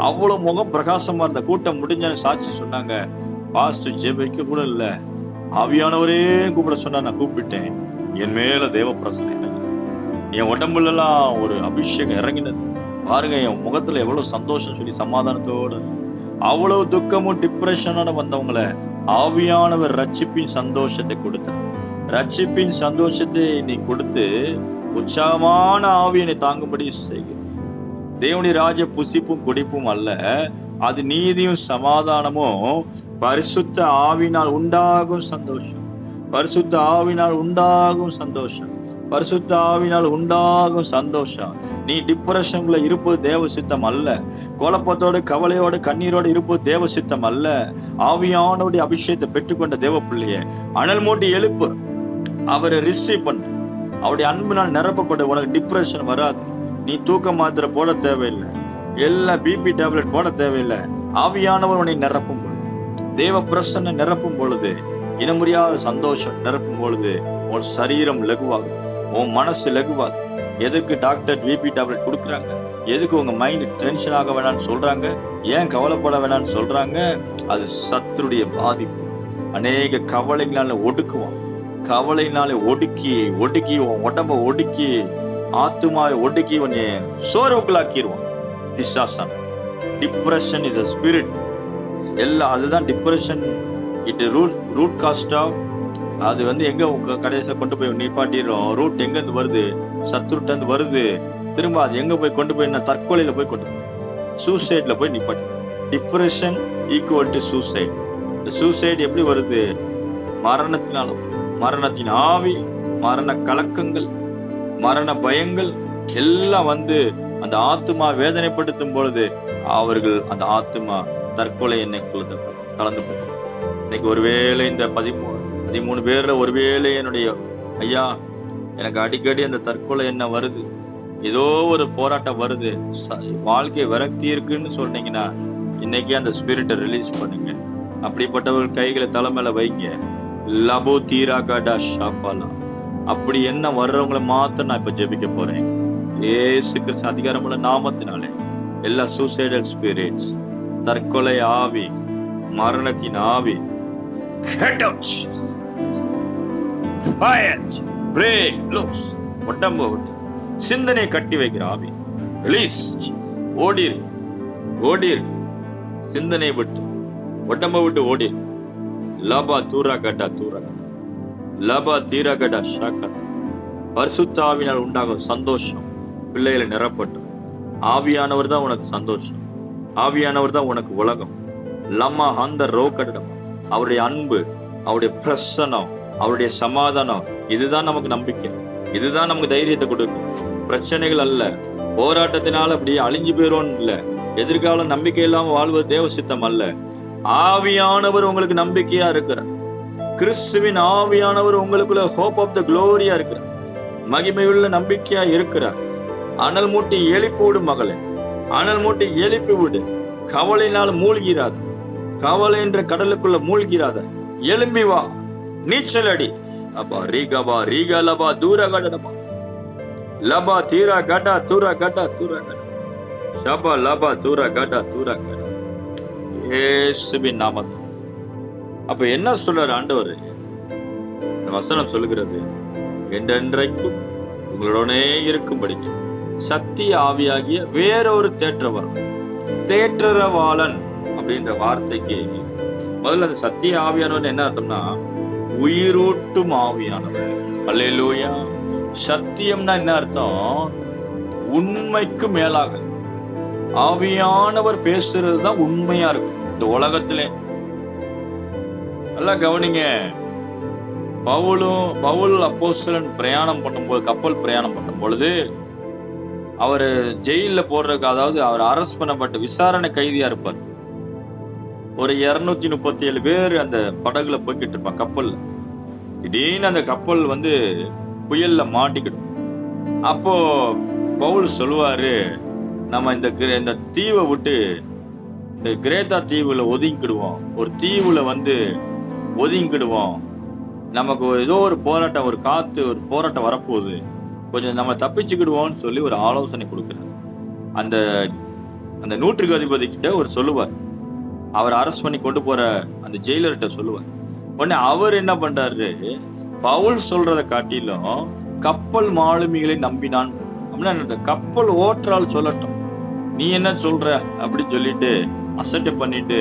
அவ்வளவு முகம் பிரகாசமா இருந்த கூட்டம் முடிஞ்ச சாட்சி சொன்னாங்க, பாஸ்டர் ஜெபிக்க கூட இல்ல, ஆவியானவரே கூப்பிட சொன்னா நான் கூப்பிட்டேன், என் மேல தேவ பிரசனம் இறங்கி, என் உடம்புல எல்லாம் ஒரு அபிஷேகம் இறங்கினது பாருங்க, என் முகத்துல எவ்வளவு சந்தோஷம் சொல்லி சமாதானத்தோட. அவ்வளவு துக்கமும் டிப்ரெஷனோட வந்தவங்களை ஆவியானவர் ரட்சிப்பின் சந்தோஷத்தை கொடுத்தார். ரட்சிப்பின் சந்தோஷத்தை நீ கொடுத்து உற்சாகமான ஆவியனை தாங்கும்படி செய்கிறது. தேவனுடைய ராஜ்ய புசிப்பும் குடிப்பும் அல்ல, அது நீதியும் சமாதானமும் பரிசுத்த ஆவினால் உண்டாகும் சந்தோஷம். பரிசுத்த ஆவினால் உண்டாகும் சந்தோஷம். பரிசுத்த ஆவியினால் உண்டாகும் சந்தோஷம். நீ டிப்ரெஷன்ல இருப்பது தேவ சித்தம் அல்ல. குழப்பத்தோடு கவலையோடு கண்ணீரோடு இருப்பது தேவ சித்தம் அல்ல. ஆவியானோடைய அபிஷேகத்தை பெற்றுக்கொண்ட தேவ பிள்ளைய அனல் மூட்டி எழுப்பு. அவரை ரிசீவ் பண்ணு. அவருடைய அன்பினால் நிரப்பப்பட உனக்கு டிப்ரெஷன் வராது. நீ தூக்க மாத்திரை போட தேவையில்லை, எல்லா பிபி டேப்லெட் போட தேவையில்லை. ஆவியானவர் உன்னை நிரப்பும் பொழுது, தேவ பிரசன்ன நிரப்பும் பொழுது, இனமுறியாத சந்தோஷம் நிரப்பும் பொழுது உன் சரீரம் லகுவாகும், உன் மனசு லகுவாகும். எதுக்கு டாக்டர் பிபி டேப்லெட் கொடுக்குறாங்க? எதுக்கு உங்க மைண்ட் டென்ஷன் ஆக வேணாம்னு சொல்றாங்க? ஏன் கவலைப்பட வேணாம்னு சொல்றாங்க? அது சத்துருடைய பாதிப்பு. அநேக கவலைகளால ஒடுக்குவான். கவலையினால ஒடுக்கி ஒடுக்கி உன் உடம்ப ஒடுக்கி ஆத்துமாவை ஒடுக்கி உன்னை சோர்வுக்குள்ளாக்கிடுவான் பிசாசான். Depression is a spirit. எல்லாம் அதுதான் depression. It root cause of. அது எங்க கடைசியில கொண்டு போய் நிப்பாட்டிடுறோம். ரூட் எங்க இருந்து வருது? சத்துருட்ட இருந்து வருது. திரும்ப அது எங்க போய் கொண்டு போய் தற்கொலையில போய் கொண்டு போய் சூசைட்ல போய் நிப்பாட்டி. Depression equal to suicide. Suicide எப்படி வருது? மரணத்தினாலும், மரணத்தின் ஆவி, மரண கலக்கங்கள், மரண பயங்கள் எல்லாம் அந்த ஆத்துமா வேதனைப்படுத்தும் பொழுது அவர்கள் அந்த ஆத்துமா தற்கொலை எண்ணெய்க்குள்ள கலந்து போகும். இன்னைக்கு ஒருவேளை இந்த 13 பேர்ல ஒருவேளை என்னுடைய ஐயா எனக்கு அடிக்கடி அந்த தற்கொலை எண்ணம் வருது, ஏதோ ஒரு போராட்டம் வருது, வாழ்க்கை விரக்தி இருக்குன்னு சொன்னீங்கன்னா இன்னைக்கே அந்த ஸ்பிரிட்டை ரிலீஸ் பண்ணுங்க. அப்படிப்பட்டவர்கள் கைகளை தலைமையில வைங்க. லபோ தீரா கடா ஷாப்பாலா. அப்படி என்ன வர்றவங்களை மாத்த நான் இப்ப ஜெபிக்க போறேன். இயேசு கிறிஸ்து அதிகாரமுள்ள நாமத்தினாலே எல்லா சூசைடல் ஸ்பிரிட்ஸ், தற்கொலை ஆவி, மரணத்தின் ஆவி, get out, fire, break, loose, உடம்பு விட்டு சிந்தனை கட்டி வைக்கிற ஆவி ரிலீஸ். ஓடிரு, ஓடிரு, சிந்தனை விட்டு உடம்ப விட்டு ஓடிரு. லபா தூரா கட்டா தூரா லபா தீரா கட்டா ஷாக்கா. பரிசுத்த ஆவியினால் உண்டாகும் சந்தோஷம் பிள்ளைகளை நிரப்பட்டும். ஆவியானவர் தான் உனக்கு சந்தோஷம். ஆவியானவர் தான் உனக்கு உலகம். லம்மா அந்த ரோ கட்டம். அவருடைய அன்பு, அவருடைய பிரசனம், அவருடைய சமாதானம், இதுதான் நமக்கு நம்பிக்கை. இதுதான் நமக்கு தைரியத்தை கொடுக்கும். பிரச்சனைகள் அல்ல, போராட்டத்தினால அப்படியே அழிஞ்சு போயிரும் இல்ல, எதிர்கால நம்பிக்கை இல்லாம வாழ்வது தேவ சித்தம் அல்ல. ஆவியானவர் உங்களுக்கு நம்பிக்கையா இருக்கிறார். கிறிஸ்துவின் ஆவியானவர் உங்களுக்குள்ள ஹோப் ஆஃப் த குளோரியா இருக்கிறார். மகிமையுள்ள நம்பிக்கையா இருக்கிறார். அனல் மூட்டி எழுப்பி விடு மகளே, அனல் மூட்டி எழுப்பி விடு. கவலையினால் மூழ்கிறாத, கவலை என்ற கடலுக்குள்ள மூழ்கிறாத. எழும்பி வா, நீச்சல் அடி. அப்பா ரீகபா ரீகலபா தூர கடடபா லபா தீரா கடா தூரா கடா தூரா கடா ஷபா லபா தூரா கடா தூரா கடா. இயேசுவின் நாமத்தில். அப்ப என்ன சொல்றாரு ஆண்டவர்? இந்த வசனம் சொல்லுகிறது, என்றென்றைக்கும் உங்களுடனே இருக்கும்படி சத்திய ஆவியாகிய வேறொரு தேற்றவர், தேற்றரவாளன் அப்படின்ற வார்த்தைக்கு முதல்ல அந்த சத்திய ஆவியானவர் என்ன அர்த்தம்னா உயிரூட்டும் ஆவியானவர். அல்லேலூயா. சத்தியம்னா என்ன அர்த்தம்? உண்மைக்கு மேலாக ஆவியானவர் பேசுறதுதான் உண்மையா இருக்கும் இந்த உலகத்திலே. நல்லா கவனிங்க. பவுல் அப்போஸ்தலன் பிரயாணம் பண்ணும்போது, கப்பல் பிரயாணம் பண்ணும் பொழுது அவர் ஜெயில போடுறதுக்கு, அதாவது அவர் அரெஸ்ட் பண்ணப்பட்ட விசாரணை கைதியா இருப்பார். ஒரு 237 பேர் அந்த படகுல போய்கிட்டு இருப்பான் கப்பல். திடீர்னு அந்த கப்பல் புயல்ல மாட்டிக்கிடும். அப்போ பவுல் சொல்லுவாரு, நம்ம இந்த தீவை விட்டு இந்த கிரேத்தா தீவுல ஒதுங்கிடுவோம், ஒரு தீவுல ஒதுங்கிடுவோம். நமக்கு ஏதோ ஒரு போராட்டம், ஒரு காத்து, ஒரு போராட்டம் வரப்போகுது, கொஞ்சம் நம்ம தப்பிச்சுக்கிடுவோம்னு சொல்லி ஒரு ஆலோசனை கொடுக்குறாரு. அந்த அந்த நூற்றுக்கு அதிபதி கிட்ட ஒரு சொல்லுவார், அவர் அரெஸ்ட் பண்ணி கொண்டு போற அந்த ஜெயிலர்கிட்ட சொல்லுவார். உடனே அவர் என்ன பண்றாரு, பவுல் சொல்றதை காட்டிலும் கப்பல் மாலுமிகளை நம்பினான் அப்படின்னா, கப்பல் ஓட்டுறால் சொல்லட்டும், நீ என்ன சொல்ற அப்படின்னு சொல்லிட்டு அசட்டை பண்ணிட்டு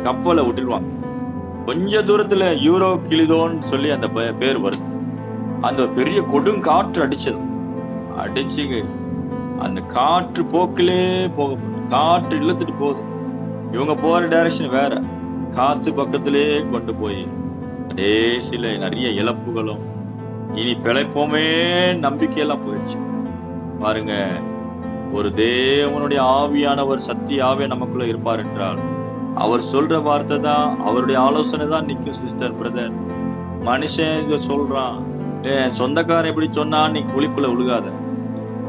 கப்பலை விட்டுருவாங்க. கொஞ்ச தூரத்துல யூரோ கிளிதோன்னு சொல்லி அந்த பேர் வருது. அந்த பெரிய கொடுங்காற்று அடிச்சு அந்த காற்று போக்கிலே போக, காற்று இழுத்துட்டு போகுது. இவங்க போற டைரக்ஷன் வேற, காத்து பக்கத்திலே கொண்டு போய் கடைசியில நிறைய இழப்புகளும் இனி பிழைப்போமே நம்பிக்கையெல்லாம் போயிடுச்சு. பாருங்க, ஒரு தேவனுடைய ஆவியானவர் சத்திய ஆவியா நமக்குள்ள இருப்பார் என்றால் அவர் சொல்ற வார்த்தை தான், அவருடைய ஆலோசனை தான் நிற்கும். சிஸ்டர், பிரதர், மனுஷன் சொல்றான், என் சொந்தக்காரன் எப்படி சொன்னா நீ குழிக்குள்ள விழுகாத.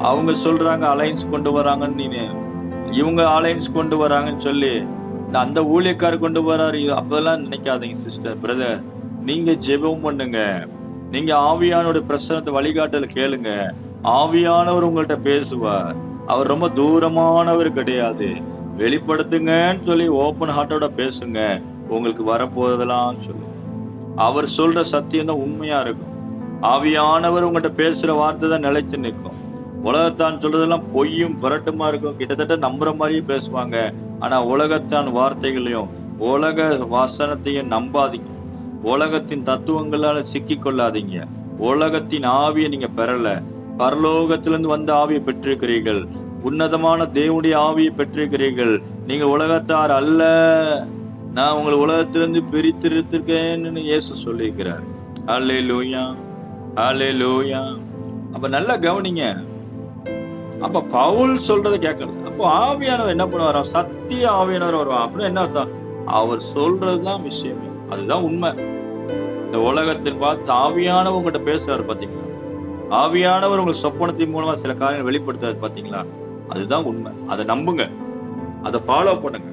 அவங்க சொல்றாங்க அலைன்ஸ் கொண்டு வராங்கன்னு, நீ இவங்க அலைன்ஸ் கொண்டு வராங்கன்னு சொல்லி அந்த ஊழியக்காரர் கொண்டு வராரு அப்பெல்லாம் நினைக்காதீங்க. சிஸ்டர், பிரதர், நீங்க ஜெபம் பண்ணுங்க. நீங்க ஆவியானோட பிரசனத்தை வழிகாட்டல கேளுங்க. ஆவியானவர் உங்கள்கிட்ட பேசுவார். அவர் ரொம்ப தூரமானவர் கிடையாது. வெளிப்படுத்துங்கன்னு சொல்லி ஓப்பன் ஹார்ட்டோட பேசுங்க. உங்களுக்கு வரப்போறதெல்லாம் சொல்லுங்க. அவர் சொல்ற சத்தியம் தான் உண்மையா இருக்கும். ஆவியானவர் உங்கள்கிட்ட பேசுற வார்த்தை தான் நிலைச்சு நிற்கும். உலகத்தான் சொல்றதெல்லாம் பொய்யும் புரட்டுமா இருக்கும். கிட்டத்தட்ட நம்புற மாதிரியே பேசுவாங்க. ஆனா உலகத்தான் வார்த்தைகளையும் உலக வசனத்தையும் நம்பாதீங்க. உலகத்தின் தத்துவங்களால சிக்கி கொள்ளாதீங்க. உலகத்தின் ஆவியை நீங்க பெறல. பரலோகத்திலிருந்து வந்த ஆவியை பெற்றிருக்கிறீர்கள். உன்னதமான தேவனுடைய ஆவியை பெற்றிருக்கிறீர்கள். நீங்க உலகத்தார் அல்ல. நான் உங்களை உலகத்திலிருந்து பிரித்திருக்கேன்னு இயேசு சொல்லியிருக்கிறார். அல்லேலூயா, அல்லேலூயா. அப்ப நல்லா கவனிங்க. அப்ப பவுல் சொல்றதை கேட்கல. அப்போ ஆவியானவர் என்ன பண்ணுவாரா? சத்திய ஆவியானவர் வருவான். அப்படின்னு என்ன அர்த்தம்? அவர் சொல்றதுதான் விஷயமே, அதுதான் உண்மை. இந்த உலகத்தின் பார்த்து ஆவியானவர் உங்கள்கிட்ட பேசுறாரு பாத்தீங்களா? ஆவியானவர் உங்க சொப்பனத்தின் மூலமா சில காரியங்கள் வெளிப்படுத்துறாரு பாத்தீங்களா? அதுதான் உண்மை. அதை நம்புங்க, அதை ஃபாலோ பண்ணுங்க.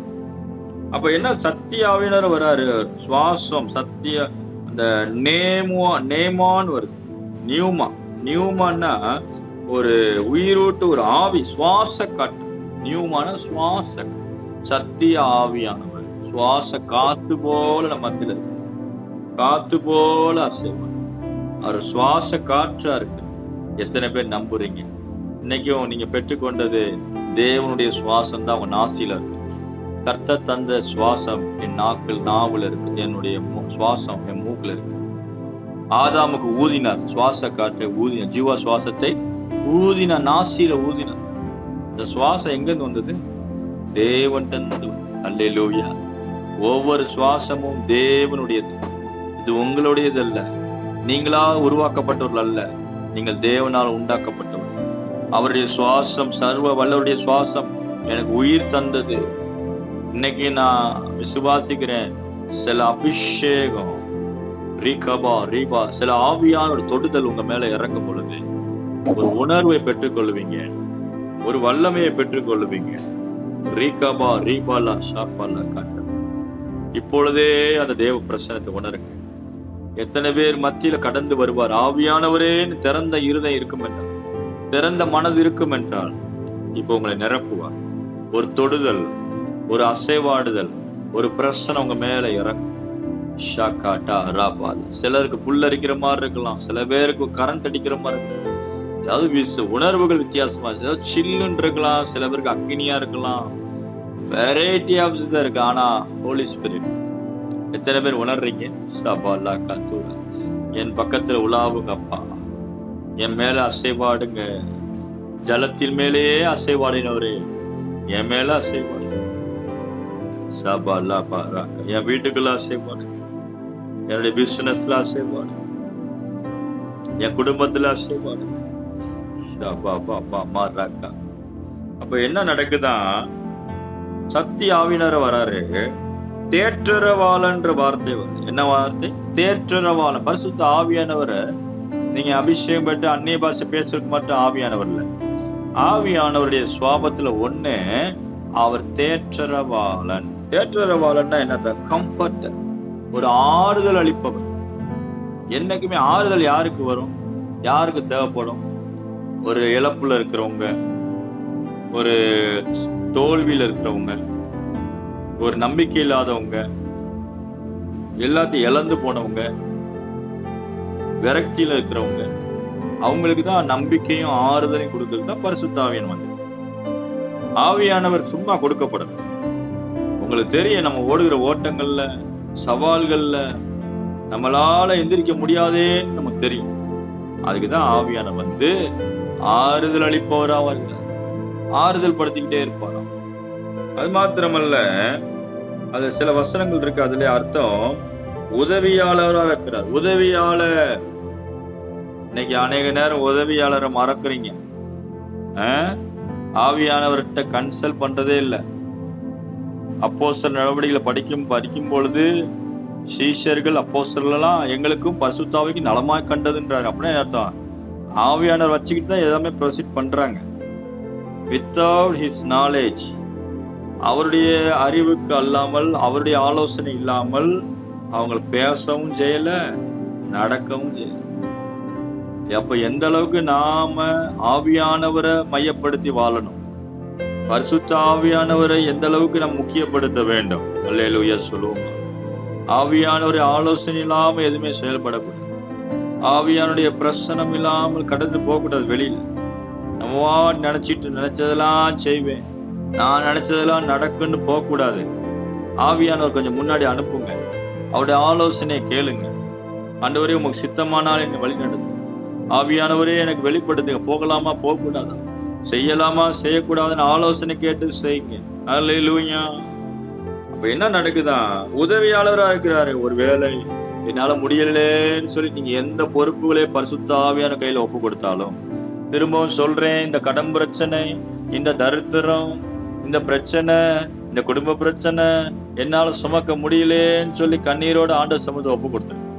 அப்ப என்ன? சத்திய ஆவியானவர் வராரு. சுவாசம், சத்திய, அந்த நேமான் வருது. நியூமான்னா ஒரு உயிரோட்டு, ஒரு ஆவி, சுவாச காற்று. நியூமான சுவாச, சத்திய ஆவியானவர் சுவாச காத்து போல நம்ம மத்தியில இருக்கு. காத்து போல அசைவார். அவர் சுவாச காற்றா இருக்கு. எத்தனை பேர் நம்புறீங்க? இன்னைக்கும் நீங்க பெற்றுக்கொண்டது தேவனுடைய சுவாசம் தான் உங்க நாசில இருக்கு. கர்த்தர் தந்த சுவாசம் என் நாவில் இருக்கு. என்னுடைய சுவாசம் என் மூக்குல இருக்கு. ஆதாமுக்கு ஊதினார், சுவாச காற்றை ஊதினார், ஜீவ சுவாசத்தை ஊதினார், நாசில ஊதினார். இந்த சுவாசம் எங்கிருந்து வந்தது? தேவன்கிட்ட. அல்லேலூயா. ஒவ்வொரு சுவாசமும் தேவனுடையது. இது உங்களுடையது அல்ல. நீங்களா உருவாக்கப்பட்டவர்கள் அல்ல. நீங்கள் தேவனால் உண்டாக்கப்பட்டவர். அவருடைய சுவாசம், சர்வ வல்லவருடைய சுவாசம் எனக்கு உயிர் தந்தது. இன்னைக்கு நான் விசுவாசிக்கிறேன். சில அபிஷேகம், ரீபா, சில ஆவியான ஒரு தொடுதல் உங்க மேல இறங்கும் பொழுது ஒரு உணர்வை பெற்றுக்கொள்வீங்க, ஒரு வல்லமையை பெற்றுக்கொள்வீங்க. ரீபாலா ஷாப்பாலா காட்ட. இப்பொழுதே அந்த தேவ பிரசனத்தை உணருங்க. எத்தனை பேர் மத்தியில கடந்து வருவார்? ஆவியானவரேன்னு திறந்த இருதயம் இருக்கும் என்றால், திறந்த மனது இருக்கும் என்றால், இப்போ உங்களை நிரப்புவார். ஒரு தொடுதல், ஒரு அசைவாடுதல், ஒரு பிரசனை உங்க மேல இறங்கும். ஷாக்காட்டா ராபால். சிலருக்கு புல்லரிக்கிற மாதிரி இருக்கலாம், சில பேருக்கு கரண்ட் அடிக்கிற மாதிரி இருக்கலாம். ஏதாவது உணர்வுகள் வித்தியாசமா, ஏதாவது சில்லுன்னு இருக்கலாம், சில பேருக்கு அக்கினியா இருக்கலாம். வெரைட்டி ஆஃப் தான் இருக்கு. ஆனா ஹோலி ஸ்பிரிட் எத்தனை பேர் உணர்றீங்க? சபாலா கத்தூரா. என் பக்கத்துல உலாவுங்க அப்பா, என் மேல அசைவாடுங்க. ஜலத்தின் மேலேயே அசைவாடினவரே, என் மேல அசைவாடு. சபாலா பாராக்க. என் வீட்டுக்குள்ள அசைவாடு, என்னுடைய பிசினஸ்ல அசைவாடு, என் குடும்பத்துல அசைவாடு. அப்ப என்ன நடக்குதான்? சத்திய ஆவியினர் வராரு. தேற்றரவாளன்ற வார்த்தை வருது. என்ன வார்த்தை? தேற்றரவாளன். பரிசுத்த ஆவியானவரை நீங்க அபிஷேகம் பெற்று அந்நிய பாஷை பேசுறதுக்கு மட்டும் ஆவியானவர் இல்ல. ஆவியானவருடைய சுவாபத்துல ஒண்ணு, அவர் தேற்றரவாளன். தேற்றரவாளன்னா என்ன? கம்ஃபர்ட், ஒரு ஆறுதல் அளிப்பவர். என்னைக்குமே ஆறுதல் யாருக்கு வரும்? யாருக்கு தேவைப்படும்? ஒரு இழப்புல இருக்கிறவங்க, ஒரு தோல்வியில இருக்கிறவங்க, ஒரு நம்பிக்கை இல்லாதவங்க, எல்லாத்தையும் இழந்து போனவங்க, விரக்தியில இருக்கிறவங்க, அவங்களுக்கு தான் நம்பிக்கையும் ஆறுதலையும் கொடுக்கறது தான் பரிசுத்த ஆவியானவர் வந்து. ஆவியானவர் சும்மா கொடுக்கப்படும். உங்களுக்கு தெரியும், நம்ம ஓடுகிற ஓட்டங்கள்ல, சவால்கள்ல நம்மளால எந்திரிக்க முடியாதேன்னு நமக்கு தெரியும். அதுக்குதான் ஆவியானவர் வந்து ஆறுதல் அளிப்பவரா வருகிறார். ஆறுதல் படுத்திக்கிட்டே இருப்பாராம். அது மாத்திரமல்ல, அது சில வசனங்கள் இருக்கு, அதுல அர்த்தம் உதவியாளராக இருக்கிறார். உதவியாளர். இன்னைக்கு அநேக நேரம் உதவியாளரை மறக்கிறீங்க. ஆவியானவர்கிட்ட கன்சல்ட் பண்றதே இல்லை. அப்போஸ்தலர் நடவடிக்கைகளை படிக்கும் பொழுது சீஷர்கள் அப்போஸ்தலர்லாம் எங்களுக்கும் பரிசுத்தாவிக்கும் நலமாய் கண்டதுன்றாரு. அப்படின்னா அர்த்தம், ஆவியானவர் வச்சுக்கிட்டு தான் எல்லாமே ப்ரொசீட் பண்றாங்க. வித்தவுட் ஹிஸ் நாலேஜ், அவருடைய அறிவுக்கு அல்லாமல், அவருடைய ஆலோசனை இல்லாமல் அவங்க பேசவும் செய்யல, நடக்கவும் செய்யல. அப்ப எந்த அளவுக்கு நாம ஆவியானவரை மையப்படுத்தி வாழணும், பரிசுத்த ஆவியானவரை எந்த அளவுக்கு நாம் முக்கியப்படுத்த வேண்டும். அல்லேலூயா சொல்லுவோம். ஆவியானவரை ஆலோசனை இல்லாம எதுவுமே செயல்படக்கூடாது. ஆவியானுடைய பிரசனம் இல்லாமல் கடந்து போகக்கூடாது. வெளியில நம்மவா நினைச்சதெல்லாம் செய்வேன், நான் நினைச்சதெல்லாம் நடக்குன்னு போகக்கூடாது. ஆவியானவர் கொஞ்சம் முன்னாடி அனுப்புங்க, அவருடைய ஆலோசனையை கேளுங்க. ஆண்டவரே உங்களுக்கு சித்தமானால் என்னை வழி நடத்துங்க. ஆவியானவரே எனக்கு வெளிப்படுத்துங்க, போகலாமா போகக்கூடாதா, செய்யலாமா செய்யக்கூடாதுன்னு ஆலோசனை கேட்டு செய்யுங்க. அல்லேலூயா. அப்ப என்ன நடக்குதா, உதவியாளரா இருக்கிறாரு. ஒரு வேளை என்னால முடியலன்னு சொல்லி நீங்க எந்த பொறுப்புகளே பரிசுத்த ஆவியான கையில ஒப்பு கொடுத்தாலும், திரும்பவும் சொல்றேன், இந்த கடன் பிரச்சனை, இந்த தரித்திரம், இந்த பிரச்சனை, இந்த குடும்ப பிரச்சனை என்னால சுமக்க முடியலன்னு சொல்லி கண்ணீரோட ஆண்டவர் சமூகத்தை ஒப்பு கொடுத்துருங்க.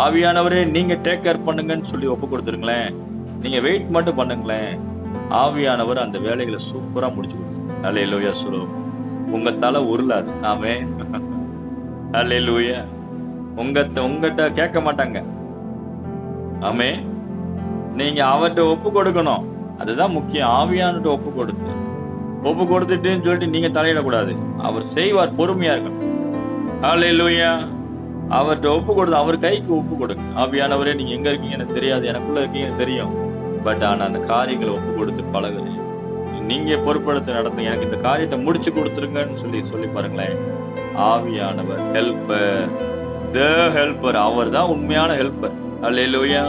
ஆவியானவரே நீங்க டேக் கேர் பண்ணுங்கன்னு சொல்லி ஒப்பு கொடுத்துருங்களேன். நீங்க வெயிட் மட்டும் பண்ணுங்களேன், ஆவியானவர் அந்த வேலைகளை சூப்பரா முடிச்சு கொடுங்க. அல்லேலூயா சொல்லுவோம். உங்க தலை உருளாது. ஆமென். அல்லேலூயா. உங்ககிட்ட கேட்க மாட்டாங்க. ஆமென். நீங்க அவர்கிட்ட ஒப்பு கொடுக்கணும், அதுதான் முக்கியம். ஆவியானவர்கிட்ட ஒப்பு கொடுத்துட்டுன்னு சொல்லிட்டு நீங்க தலையிடக்கூடாது. அவர் செய்வார், பொறுமையா இருக்கணும். அல்லேலூயா. அவர்கிட்ட ஒப்பு கொடுத்து, அவர் கைக்கு ஒப்பு கொடுங்க. ஆவியானவரே நீங்க எங்க இருக்கீங்க எனக்கு தெரியாது, எனக்குள்ள இருக்கீங்க தெரியும், பட் ஆனா அந்த காரியங்களை ஒப்பு கொடுத்து பழகுறேன், நீங்க பொறுப்படுத்த நடத்துங்க, எனக்கு இந்த காரியத்தை முடிச்சு கொடுத்துருங்கன்னு சொல்லி பாருங்களேன். ஆவியானவர் ஹெல்ப்பர், த ஹெல்ப்பர், அவர் தான் உண்மையான ஹெல்ப்பர். அல்லேலூயா.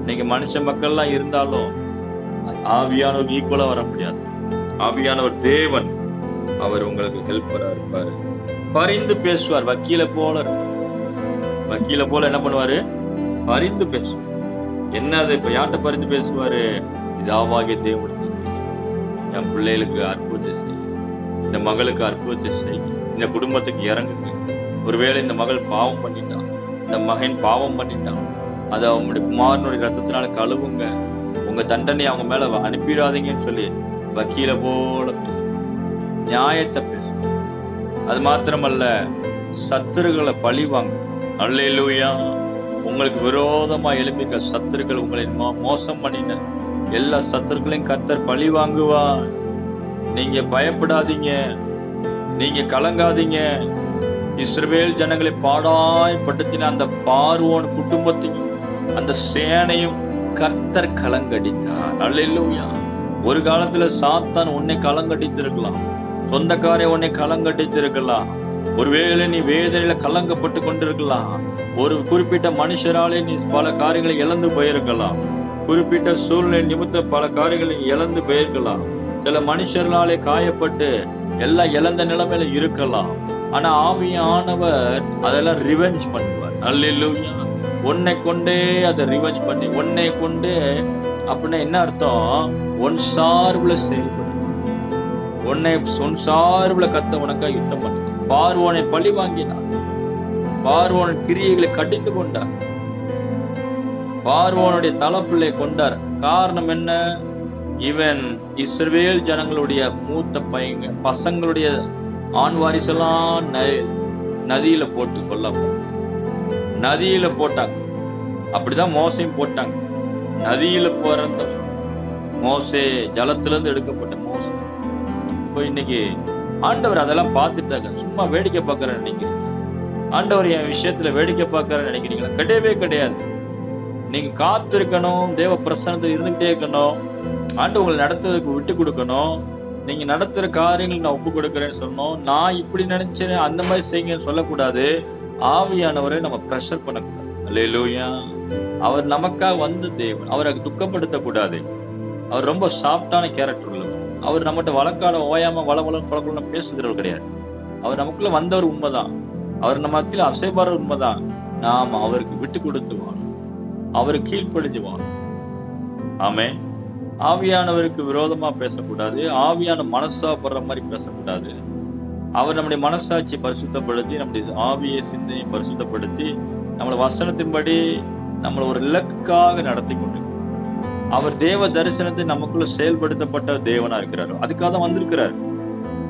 நீங்க மனுஷ மக்கள்லாம் இருந்தாலும் ஆவியானவர் ஈக்குவலா வர முடியாது. ஆவியானவர் தேவன், அவர் உங்களுக்கு ஹெல்ப்பரா இருப்பாரு. பரிந்து பேசுவார், வக்கீல போல இருப்பார். வக்கீல போல என்ன பண்ணுவாரு, பரிந்து பேசுவார். என்னது, இப்ப யார்கிட்ட பரிந்து பேசுவாரு, ஜாவாகிய தேவனிடத்தில் பேசுவார். என் பிள்ளைகளுக்கு அற்புதத்தை செய்ய, இந்த மகளுக்கு அற்புதத்தை செய்ய, இந்த குடும்பத்துக்கு இறங்குங்க. ஒருவேளை இந்த மகள் பாவம் பண்ணிட்டான், இந்த மகன் பாவம் பண்ணிட்டான், அதை அவங்களுடைய குமாரனுடைய ரத்தத்தினால கழுவுங்க, உங்க தண்டனை அவங்க மேல அனுப்பிடாதீங்கன்னு சொல்லி வக்கீல போல நியாயத்தை பேசும். அது மாத்திரமல்ல, சத்துருக்களை பழிவாங்க. அல்லேலூயா. உங்களுக்கு விரோதமா எழுப்பிக்க சத்துருக்கள், உங்களை மோசம் பண்ணின எல்லா சத்துருக்களையும் கர்த்தர் பழி வாங்குவார். நீங்க பயப்படாதீங்க, நீங்க கலங்காதீங்க. இஸ்ரவேல் ஜனங்களை பாடாய்படுத்தின அந்த பார்வோன் குடும்பத்தையும் அந்த சேனையும் கர்த்தர் கலங்கடித்தார். அல்லேலூயா. ஒரு காலத்துல சாத்தான் உன்னை கலங்கடித்திருக்கலாம், சொந்தக்காரை உன்னை கலங்கடித்திருக்கலாம், ஒருவேளை நீ வேதனையில கலங்கப்பட்டு கொண்டிருக்கலாம், ஒரு குறிப்பிட்ட மனுஷராலே நீ பல காரியங்களை இழந்து போயிருக்கலாம், குறிப்பிட்ட சூழ்நிலை நிமித்த பல காரியங்களை இழந்து போயிருக்கலாம், சில மனுஷர்களாலே காயப்பட்டு எல்லாம் இழந்த நிலைமையில இருக்கலாம். ஆனா ஆவியானவர் அதெல்லாம் ரிவெஞ்ச் பண்ணுவார். அல்லேலூயா. உன்னை கொண்டே அதை ரிவெஞ்ச் பண்ணி, உன்னை கொண்டே அப்படின்னா என்ன அர்த்தம், உன் சார்புல செயல்படும், உன் சார்புல கத்த உனக்கா யுத்தம் பண்ண. பார்வோனை பழி வாங்கினார், பார்வோனின் கிரியைகளை கடிந்து கொண்டார், பார்வோனுடைய தலைப்பிள்ளை கொண்டார். காரணம் என்ன, இவன் இஸ்ரவேல் ஜனங்களுடைய மூத்த பையங்க பசங்களுடைய ஆண் வாரிசெல்லாம் நதியில போட்டு கொல்லப்பட்ட, நதியில போட்டாங்க. அப்படிதான் மோசையும் போட்டாங்க, நதியில பிறந்த மோசே, ஜலத்திலிருந்து எடுக்கப்பட்ட மோசே. இப்போ இன்னைக்கு ஆண்டவர் அதெல்லாம் பார்த்துட்டாங்க. சும்மா வேடிக்கை பார்க்கறேன்னு நினைக்கிறீங்க, ஆண்டவர் என் விஷயத்துல வேடிக்கை பார்க்கறேன்னு நினைக்கிறீங்களா? கிடையவே கிடையாது. நீங்க காத்திருக்கணும், தேவ பிரசன்னத்தில் இருந்துகிட்டே இருக்கணும், ஆண்டு உங்களை நடத்துறதுக்கு விட்டு கொடுக்கணும். நீங்க நடத்துற காரியங்கள் நான் ஒப்பு கொடுக்குறேன்னு சொல்லணும். நான் இப்படி நினைச்சேன் அந்த மாதிரி செய்யுங்கன்னு சொல்லக்கூடாது. ஆவியானவரை நம்ம ப்ரெஷர் பண்ணக்கூடாது. அல்லேலூயா. அவர் நமக்காக வந்த தேவன், அவரை துக்கப்படுத்தக்கூடாது. அவர் ரொம்ப சாஃப்டான கேரக்டர் உள்ளவர். அவர் நம்மகிட்ட வழக்கால ஓயாம வளவளம் பேசுகிறவர் கிடையாது. அவர் நமக்குள்ள வந்தவர் உண்மைதான், அவர் நம்ம மத்தியில் அசைபார உண்மைதான். நாம் அவருக்கு விட்டு கொடுத்து வாழணும். அவரு கீழ்ப்படிஞ்சு வாழணும். ஆமென். ஆவியானவருக்கு விரோதமா பேசக்கூடாது. ஆவியான மனசாப்படுற மாதிரி பேசக்கூடாது. அவர் நம்முடைய மனசாட்சியை பரிசுத்தப்படுத்தி, நம்முடைய ஆவியை சிந்தையை பரிசுத்தப்படுத்தி, நம்மளை வசனத்தின்படி நம்மளை ஒரு இலக்குக்காக நடத்தி கொண்டு, அவர் தேவ தரிசனத்தை நமக்குள்ள செயல்படுத்தப்பட்ட தேவனா இருக்கிறார். அதுக்காக தான் வந்திருக்கிறார்.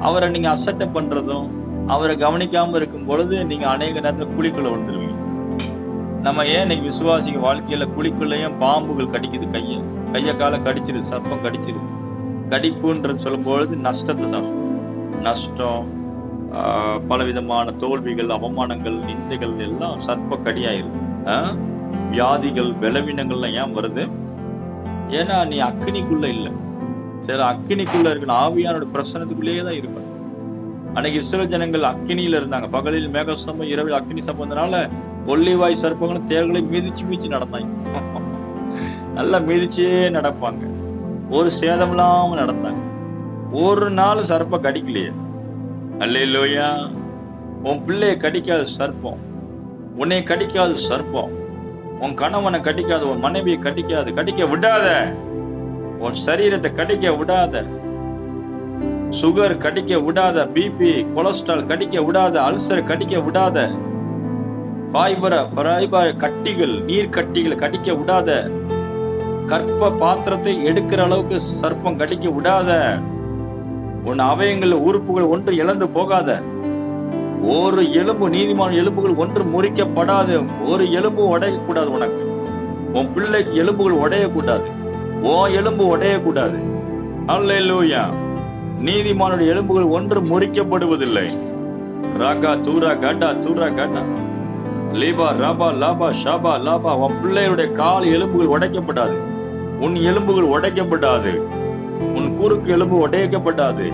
அவரை நீங்க அசட்டை பண்றதும், அவரை கவனிக்காம இருக்கும் பொழுது நீங்க அநேக நேரத்துல குழிக்குள்ள வந்துருவீங்க. நம்ம ஏன் இன்னைக்கு விசுவாசிக்க வாழ்க்கையில குழிக்குள்ளையும் பாம்புகள் கடிக்குது, கைய காலை கடிச்சிரு, சர்ப்பம் கடிச்சிரு. கடிப்புன்றது சொல்லும் பொழுது நஷ்டத்தை நஷ்டம், பலவிதமான தோல்விகள், அவமானங்கள், நிந்தைகள் எல்லாம் சர்ப்ப கடியாயிருது. வியாதிகள், பலவீனங்கள்லாம் ஏன் வருது? ஏன்னா நீ அக்கினிக்குள்ள இல்லை. சரி, அக்கினிக்குள்ள இருக்கணும். ஆவியானோட பிரசனத்துக்குள்ளேயே தான் இருக்கணும். அன்னைக்கு இஸ்ரவேல் ஜனங்கள் அக்கினியில இருந்தாங்க. பகலில் மேகஸ்தம்பம், இரவில் அக்கினி சம்பந்தனால கொள்ளிவாய் சர்ப்பங்களும் தேள்களையும் மிதிச்சு நடந்தாங்க. நல்லா மிதிச்சே நடப்பாங்க. ஒரு சேதம் இல்லாம நடந்தாங்க. ஒரு நாள் சர்ப்பம் கடிக்கலையே. அல்லேலூயா. உன் பிள்ளைய கடிக்காது சர்ப்பம், உன்னை கடிக்காது சர்ப்பம், உன் கணவனை கடிக்காது, உன் மனைவியை கடிக்காது. கடிக்க விடாத. உன் சரீரத்தை கடிக்க விடாத. சுகர் கடிக்க விடாத. பிபி, கொலஸ்ட்ரால் கடிக்க விடாத. அல்சர் கடிக்க விடாத. கட்டிகள், நீர் கட்டிகள் கடிக்க விடாத. கற்ப பாத்திரத்தை எடுக்கிற அளவுக்கு சர்ப்பம் கடிக்க விடாத. உன் அவயங்கள், உறுப்புகள் ஒன்று இழந்து போகாத. ஒரு எலும்பு, நீதிமான எலும்புகள் ஒன்று முறிக்கப்படாது. ஒரு எலும்பு உடையக்கூடாது. உனக்கு, உன் பிள்ளைக்கு எலும்புகள் உடையக்கூடாது. உன் எலும்பு உடையக்கூடாது. அல்லேலூயா. நீதிமானுடைய எலும்புகள் ஒன்று முறிக்கப்படுவதில்லை. ராகா தூரா காடா தூரா காடா லீபா ராபா லாபா ஷாபா லாபா. உன் பிள்ளையுடைய கால் எலும்புகள் உடைக்கப்படாது. உன் எலும்புகள் உடைக்கப்படாது. உன் குறுக்கு எலும்பு உடைக்கப்படாது.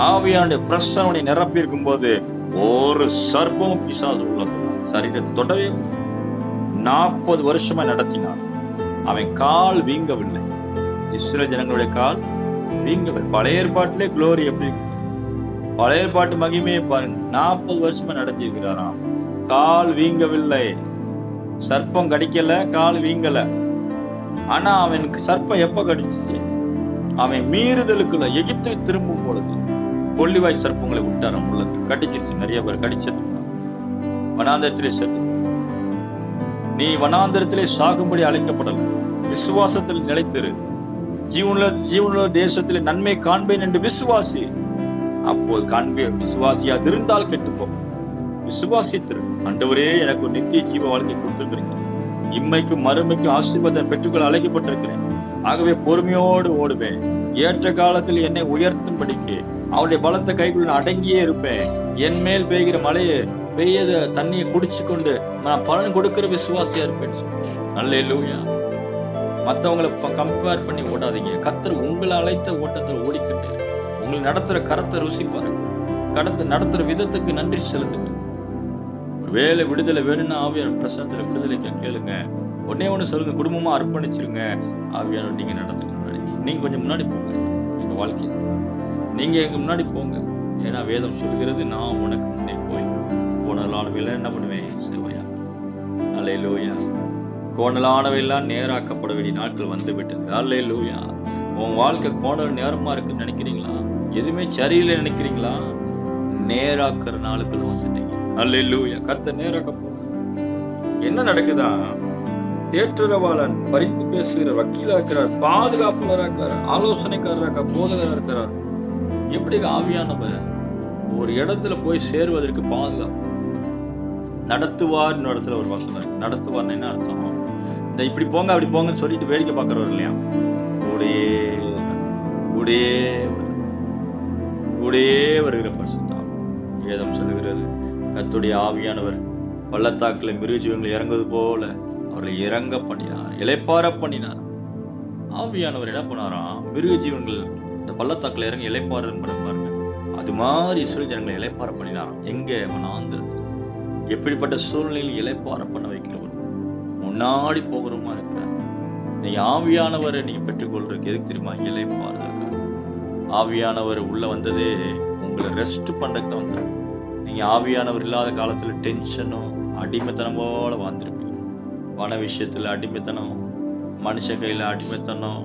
ஆவியானுடைய பிரசனை நிரப்பி இருக்கும் போது ஒரு சர்ப்பமும் பிசாசு உள்ள சரீரத்தை தொடவே 40 வருஷமா நடத்தினான். அவன் கால் வீங்கவில்லை. இஸ்ரவேல் ஜனங்களுடைய கால் வீங்கவில்லை. பழைய ஏற்பாட்டிலே குளோரி எப்படி, பழைய ஏற்பாட்டு மகிமையை பாருங்க. 40 வருஷமா நடத்தி இருக்கிறாராம். கால் வீங்கவில்லை. சர்ப்பம் கடிக்கல, கால் வீங்கல. ஆனா அவனுக்கு சர்ப்பம் எப்ப கடிச்சு? அவன் மீறுதலுக்குள்ள எகிப்துக்கு திரும்பும் பொழுது கொள்ளிவாய் சர்ப்பங்களை விட்டாராம். உள்ள கடிச்சிருச்சு. நிறைய பேர் கடிச்சது. வனாந்தரத்திலே செத்து. நீ வனாந்தரத்திலே சாகும்படி அழைக்கப்படல. விசுவாசத்தில் நிலைத்திரு. ஜீவனுள்ள தேசத்திலே நன்மை காண்பேன் என்று விசுவாசி. அப்போது காண்பேன். விசுவாசியா இருந்தால் கெட்டுப்போ. விசுவாசித்திரு. ஆண்டவரே, எனக்கு ஒரு நித்திய ஜீவ வாழ்க்கை கொடுத்திருக்கிறீங்க. இம்மைக்கும் மறுமைக்கும் ஆசீர்வாதம் பெற்றுக்கொள்ள அழைக்கப்பட்டிருக்கிறேன். ஆகவே பொறுமையோடு ஓடுவேன். ஏற்ற காலத்தில் என்னை உயர்த்தும்படிக்கு அவருடைய பலத்த கைக்குள்ள அடங்கியே இருப்பேன். என் மேல் பெய்கிற மழையை பெய்யத தண்ணியை குடிச்சு கொண்டு நான் பலன் கொடுக்கிற விசுவாசியா இருப்பேன். அல்லேலூயா. மற்றவங்களை கம்பேர் பண்ணி ஓடாதீங்க. கர்த்தர் உங்களை அழைத்த ஓட்டத்தில் ஓடிக்கிட்டு உங்களை நடத்துற கரத்தை ருசி பாருங்க. நடத்துற விதத்துக்கு நன்றி செலுத்துங்க. வேலை விடுதலை வேணும்னா ஆவியான பிரசனத்துல விடுதலைக்கு கேளுங்க. ஒண்ணு சொல்லுங்க, குடும்பமா அர்ப்பணிச்சிருங்க. ஆவியான நீங்க நடத்துங்க. முன்னாடி நீங்க கொஞ்சம் முன்னாடி போங்க. எங்க வாழ்க்கையில் நீங்க எங்க முன்னாடி போங்க. ஏன்னா வேதம் சொல்கிறது, நான் உனக்கு முன்னே போய் கோணலானவையெல்லாம் என்ன பண்ணுவேன்? செவ்வையா. அல்லேலூயா. கோணலானவையெல்லாம் நேராக்கப்பட வேண்டிய நாட்கள் வந்து விட்டது. அல்லேலூயா. உன் வாழ்க்கை கோணல் நேரமா இருக்குன்னு நினைக்கிறீங்களா? எதுவுமே சரியில்லை நினைக்கிறீங்களா? நேராக்குற நாளுக்குள்ள வந்துட்டீங்க. அல்லேலூயா. கர்த்தர் நேராக்க போறார். என்ன நடக்குதா? தேற்றரவாளன், பரிந்து பேசுகிற வக்கீலா இருக்கிறார், பாதுகாப்புலரா இருக்கிறார், ஆலோசனைக்காரரா இருக்கிறார், போதகரா இருக்கிறார். எப்படி ஆவியானவர் ஒரு இடத்துல போய் சேருவதற்கு பாதுகாப்பு நடத்துவார். இடத்துல ஒரு வசனம் நடத்துவார்னு என்ன அர்த்தம்? இந்த இப்படி போங்க அப்படி போங்கன்னு சொல்லிட்டு வேடிக்கை பார்க்கறவர் இல்லையா? கூடயே வருகிற பரிசுத்தம். வேதம் சொல்லுகிறது, கர்த்தருடைய ஆவியானவர் பள்ளத்தாக்குல மிருகஜீவங்களை இறங்குவது போல அவர்களை இறங்க பண்ணினார், இளைப்பார பண்ணினார். ஆவியானவர் என்ன பண்ணாராம்? மிருக ஜீவன்கள் இந்த பள்ளத்தாக்குல இறங்கி இளைப்பாறு பாருங்க. அது மாதிரி இஸ்ரவேல் ஜனங்களை இளைப்பார பண்ணினார். எங்க? வனாந்திரத்தில். எப்படிப்பட்ட சூழ்நிலையில் இளைப்பார பண்ண வைக்கிறவர், முன்னாடி போகிறோமா இருக்கிறார். நீங்க ஆவியானவரை நீங்க பெற்றுக்கொள்றதுக்கு எதுக்கு தெரியுமா? இளைப்பாறுதற்காக. ஆவியானவர் உள்ள வந்ததே உங்களை ரெஸ்ட் பண்றதுக்கு தான் வந்தார். நீங்க ஆவியானவர் இல்லாத காலத்துல டென்ஷனும் அடிமைத்தனம் போல வாழ்ந்துருப்பீங்க. பண விஷயத்தில் அடிமைத்தனம், மனுஷன் கையில் அடிமைத்தனம்,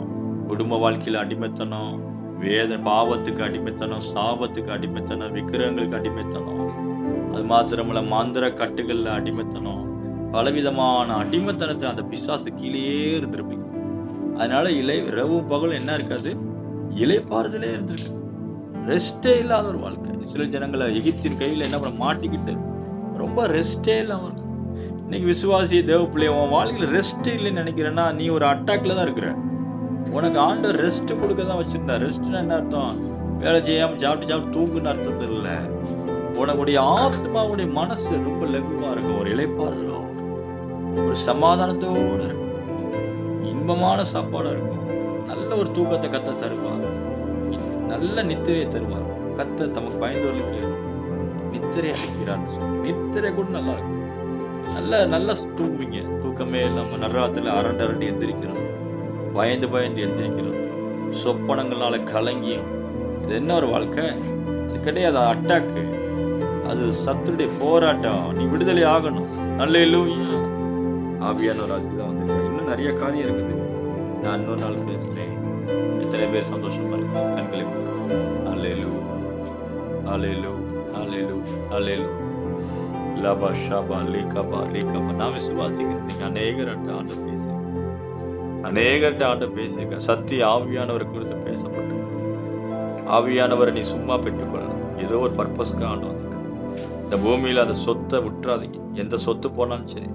குடும்ப வாழ்க்கையில் அடிமைத்தனம், பாவத்துக்கு அடிமைத்தனம், சாபத்துக்கு அடிமைத்தனம், விக்கிரகங்களுக்கு அடிமைத்தனம், அது மாத்திரமல்ல மாந்திர கட்டுகளில் அடிமைத்தனம், பலவிதமான அடிமைத்தனத்தை அந்த பிசாசு கீழேயே இருந்திருப்பீங்க. அதனால இரவும் பகலும் என்ன இருக்காது, இலைப்பாறுதலே இருந்திருக்கு. ரெஸ்டே இல்லாத ஒரு வாழ்க்கை. சில ஜனங்களை எகிப்தின் கையில் என்ன பண்ண மாட்டிக்கிட்டு ரொம்ப ரெஸ்டே இல்லாம. இன்னைக்கு விசுவாசி தேவ பிள்ளை, உன் வாழ்க்கையில் ரெஸ்ட் இல்லைன்னு நினைக்கிறேன்னா நீ ஒரு அட்டாக்ல தான் இருக்கிற. உனக்கு ஆண்டவர் ரெஸ்ட் கொடுக்க தான் வச்சிருந்தா. ரெஸ்ட்னா என்ன அர்த்தம்? வேலை செய்யாம சாப்பிட்டு தூங்குன்னு அர்த்தம் இல்லை. உனக்குடைய ஆத்மாவுடைய மனசு ரொம்ப லகுவா இருக்கும், ஒரு இளைப்பாறுதலோ, ஒரு சமாதானத்தோடு இருக்கும், இன்பமான சாப்பாடா இருக்கும், நல்ல ஒரு தூக்கத்தை கத்த தருவார், நல்ல நித்திரையை தருவார். கத்த தமக்கு பயந்தவர்களுக்கு நித்திரை அளிக்கிறார். நித்திரை கூட நல்லா இருக்கும். நல்லா தூங்குவீங்க. தூக்கமே இல்லாம நடுராத்திரில அரண்டி எந்திரிக்கிறோம், பயந்து எந்திரிக்கிறோம், சொப்பனங்களால கலங்கியும். இது என்ன ஒரு வாழ்க்கை? இது கிடையாது, அட்டாக்கு. அது சத்துடைய போராட்டம். நீ விடுதலை ஆகணும். அல்லேலூயா. ஆவியானவர் அதுதான் வந்து. இன்னும் நிறைய காரியம் இருக்குது, நான் இன்னொரு நாள் பேசுறேன். எத்தனை பேர் சந்தோஷமா இருக்கு? கண்களை அல்லேலூயா, அல்லேலூயா, அல்லேலூயா, அல்லேலூயா. லபா ஷபா லிகபா லிகபா. நான் விசுவாசிக்கிறேன், நீங்க அநேகர்கிட்ட ஆண்டு பேசியிருக்க. சத்திய ஆவியானவர் குறித்து பேசப்பட்டிருக்கு. ஆவியானவரை நீ சும்மா பெற்றுக்கொள்ளணும். ஏதோ ஒரு பர்பஸ்க்கு ஆண்டு வந்திருக்க. இந்த பூமியில அந்த சொத்தை விட்டுறாதீங்க. எந்த சொத்து போனாலும் சரி,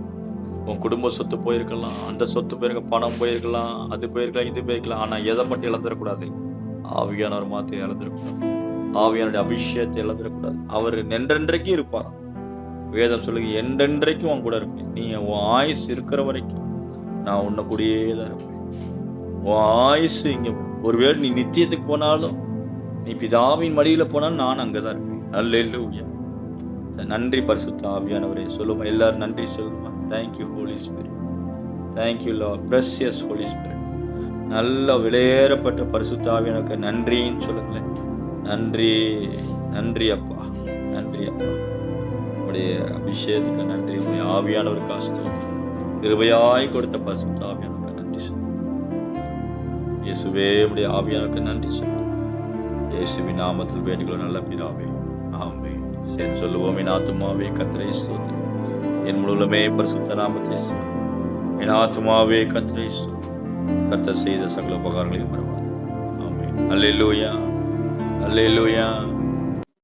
உன் குடும்ப சொத்து போயிருக்கலாம், அந்த சொத்து போயிருக்க, பணம் போயிருக்கலாம், அது போயிருக்கலாம், இது போயிருக்கலாம். ஆனா எதை மட்டும் இழந்துடக்கூடாது? ஆவியானவர் மாத்திரம் இழந்துடக்கூடாது. ஆவியானுடைய அபிஷேகத்தை இழந்துடக்கூடாது. அவர் என்றென்றைக்கும் இருப்பார். வேதம் சொல்லுங்க, என்றென்றைக்கும் உன் கூட இருப்பேன். நீ உன் ஆயுசு இருக்கிற வரைக்கும் நான் உன்னை கூடயே தான் இருப்பேன். உன் ஆயுசு இங்க ஒருவேளை நீ நித்தியத்துக்கு போனாலும், நீ பிதாவின் மடியில போனாலும் நான் அங்கதான் இருப்பேன். அல்லேலூயா. நன்றி பரிசுத்த ஆவியானவரே. சொல்லுமா, எல்லாரும் நன்றி சொல்லுமா. Thank you holy spirit, thank you lord, precious holy spirit. நல்ல விலையேறப்பட்ட பரிசுத்த ஆவியானவருக்கு நன்றின்னு சொல்லுங்களேன். நன்றி, நன்றி அப்பா, நன்றி அப்பா. உடைய அபிஷேகத்துக்கு நன்றி. உடைய ஆவியானவருக்கு ஆசீர்வாதம், கிருபையாய் கொடுத்த பரிசுத்த ஆவியானவருக்கு நன்றி சொல்லு. இயேசுவே, உடைய ஆவியானவருக்கு நன்றி சொல்லு. இயேசுவின் நாமத்தில் வேண்டுகிறோம் நல்ல பிதாவே, ஆமென். சரி சொல்லுவோம். என் ஆத்துமாவே கர்த்தரை ஸ்தோத்திரி, என் முழுமே பரிசுத்த நாமத்தை ஸ்தோத்திரி. என் ஆத்துமாவே கர்த்தரை ஸ்தோத்திரி, கர்த்தர் செய்த சகல உபகாரங்களையும் மறவாதே. ஆமென். அல்லேலூயா, அல்லேலூயா.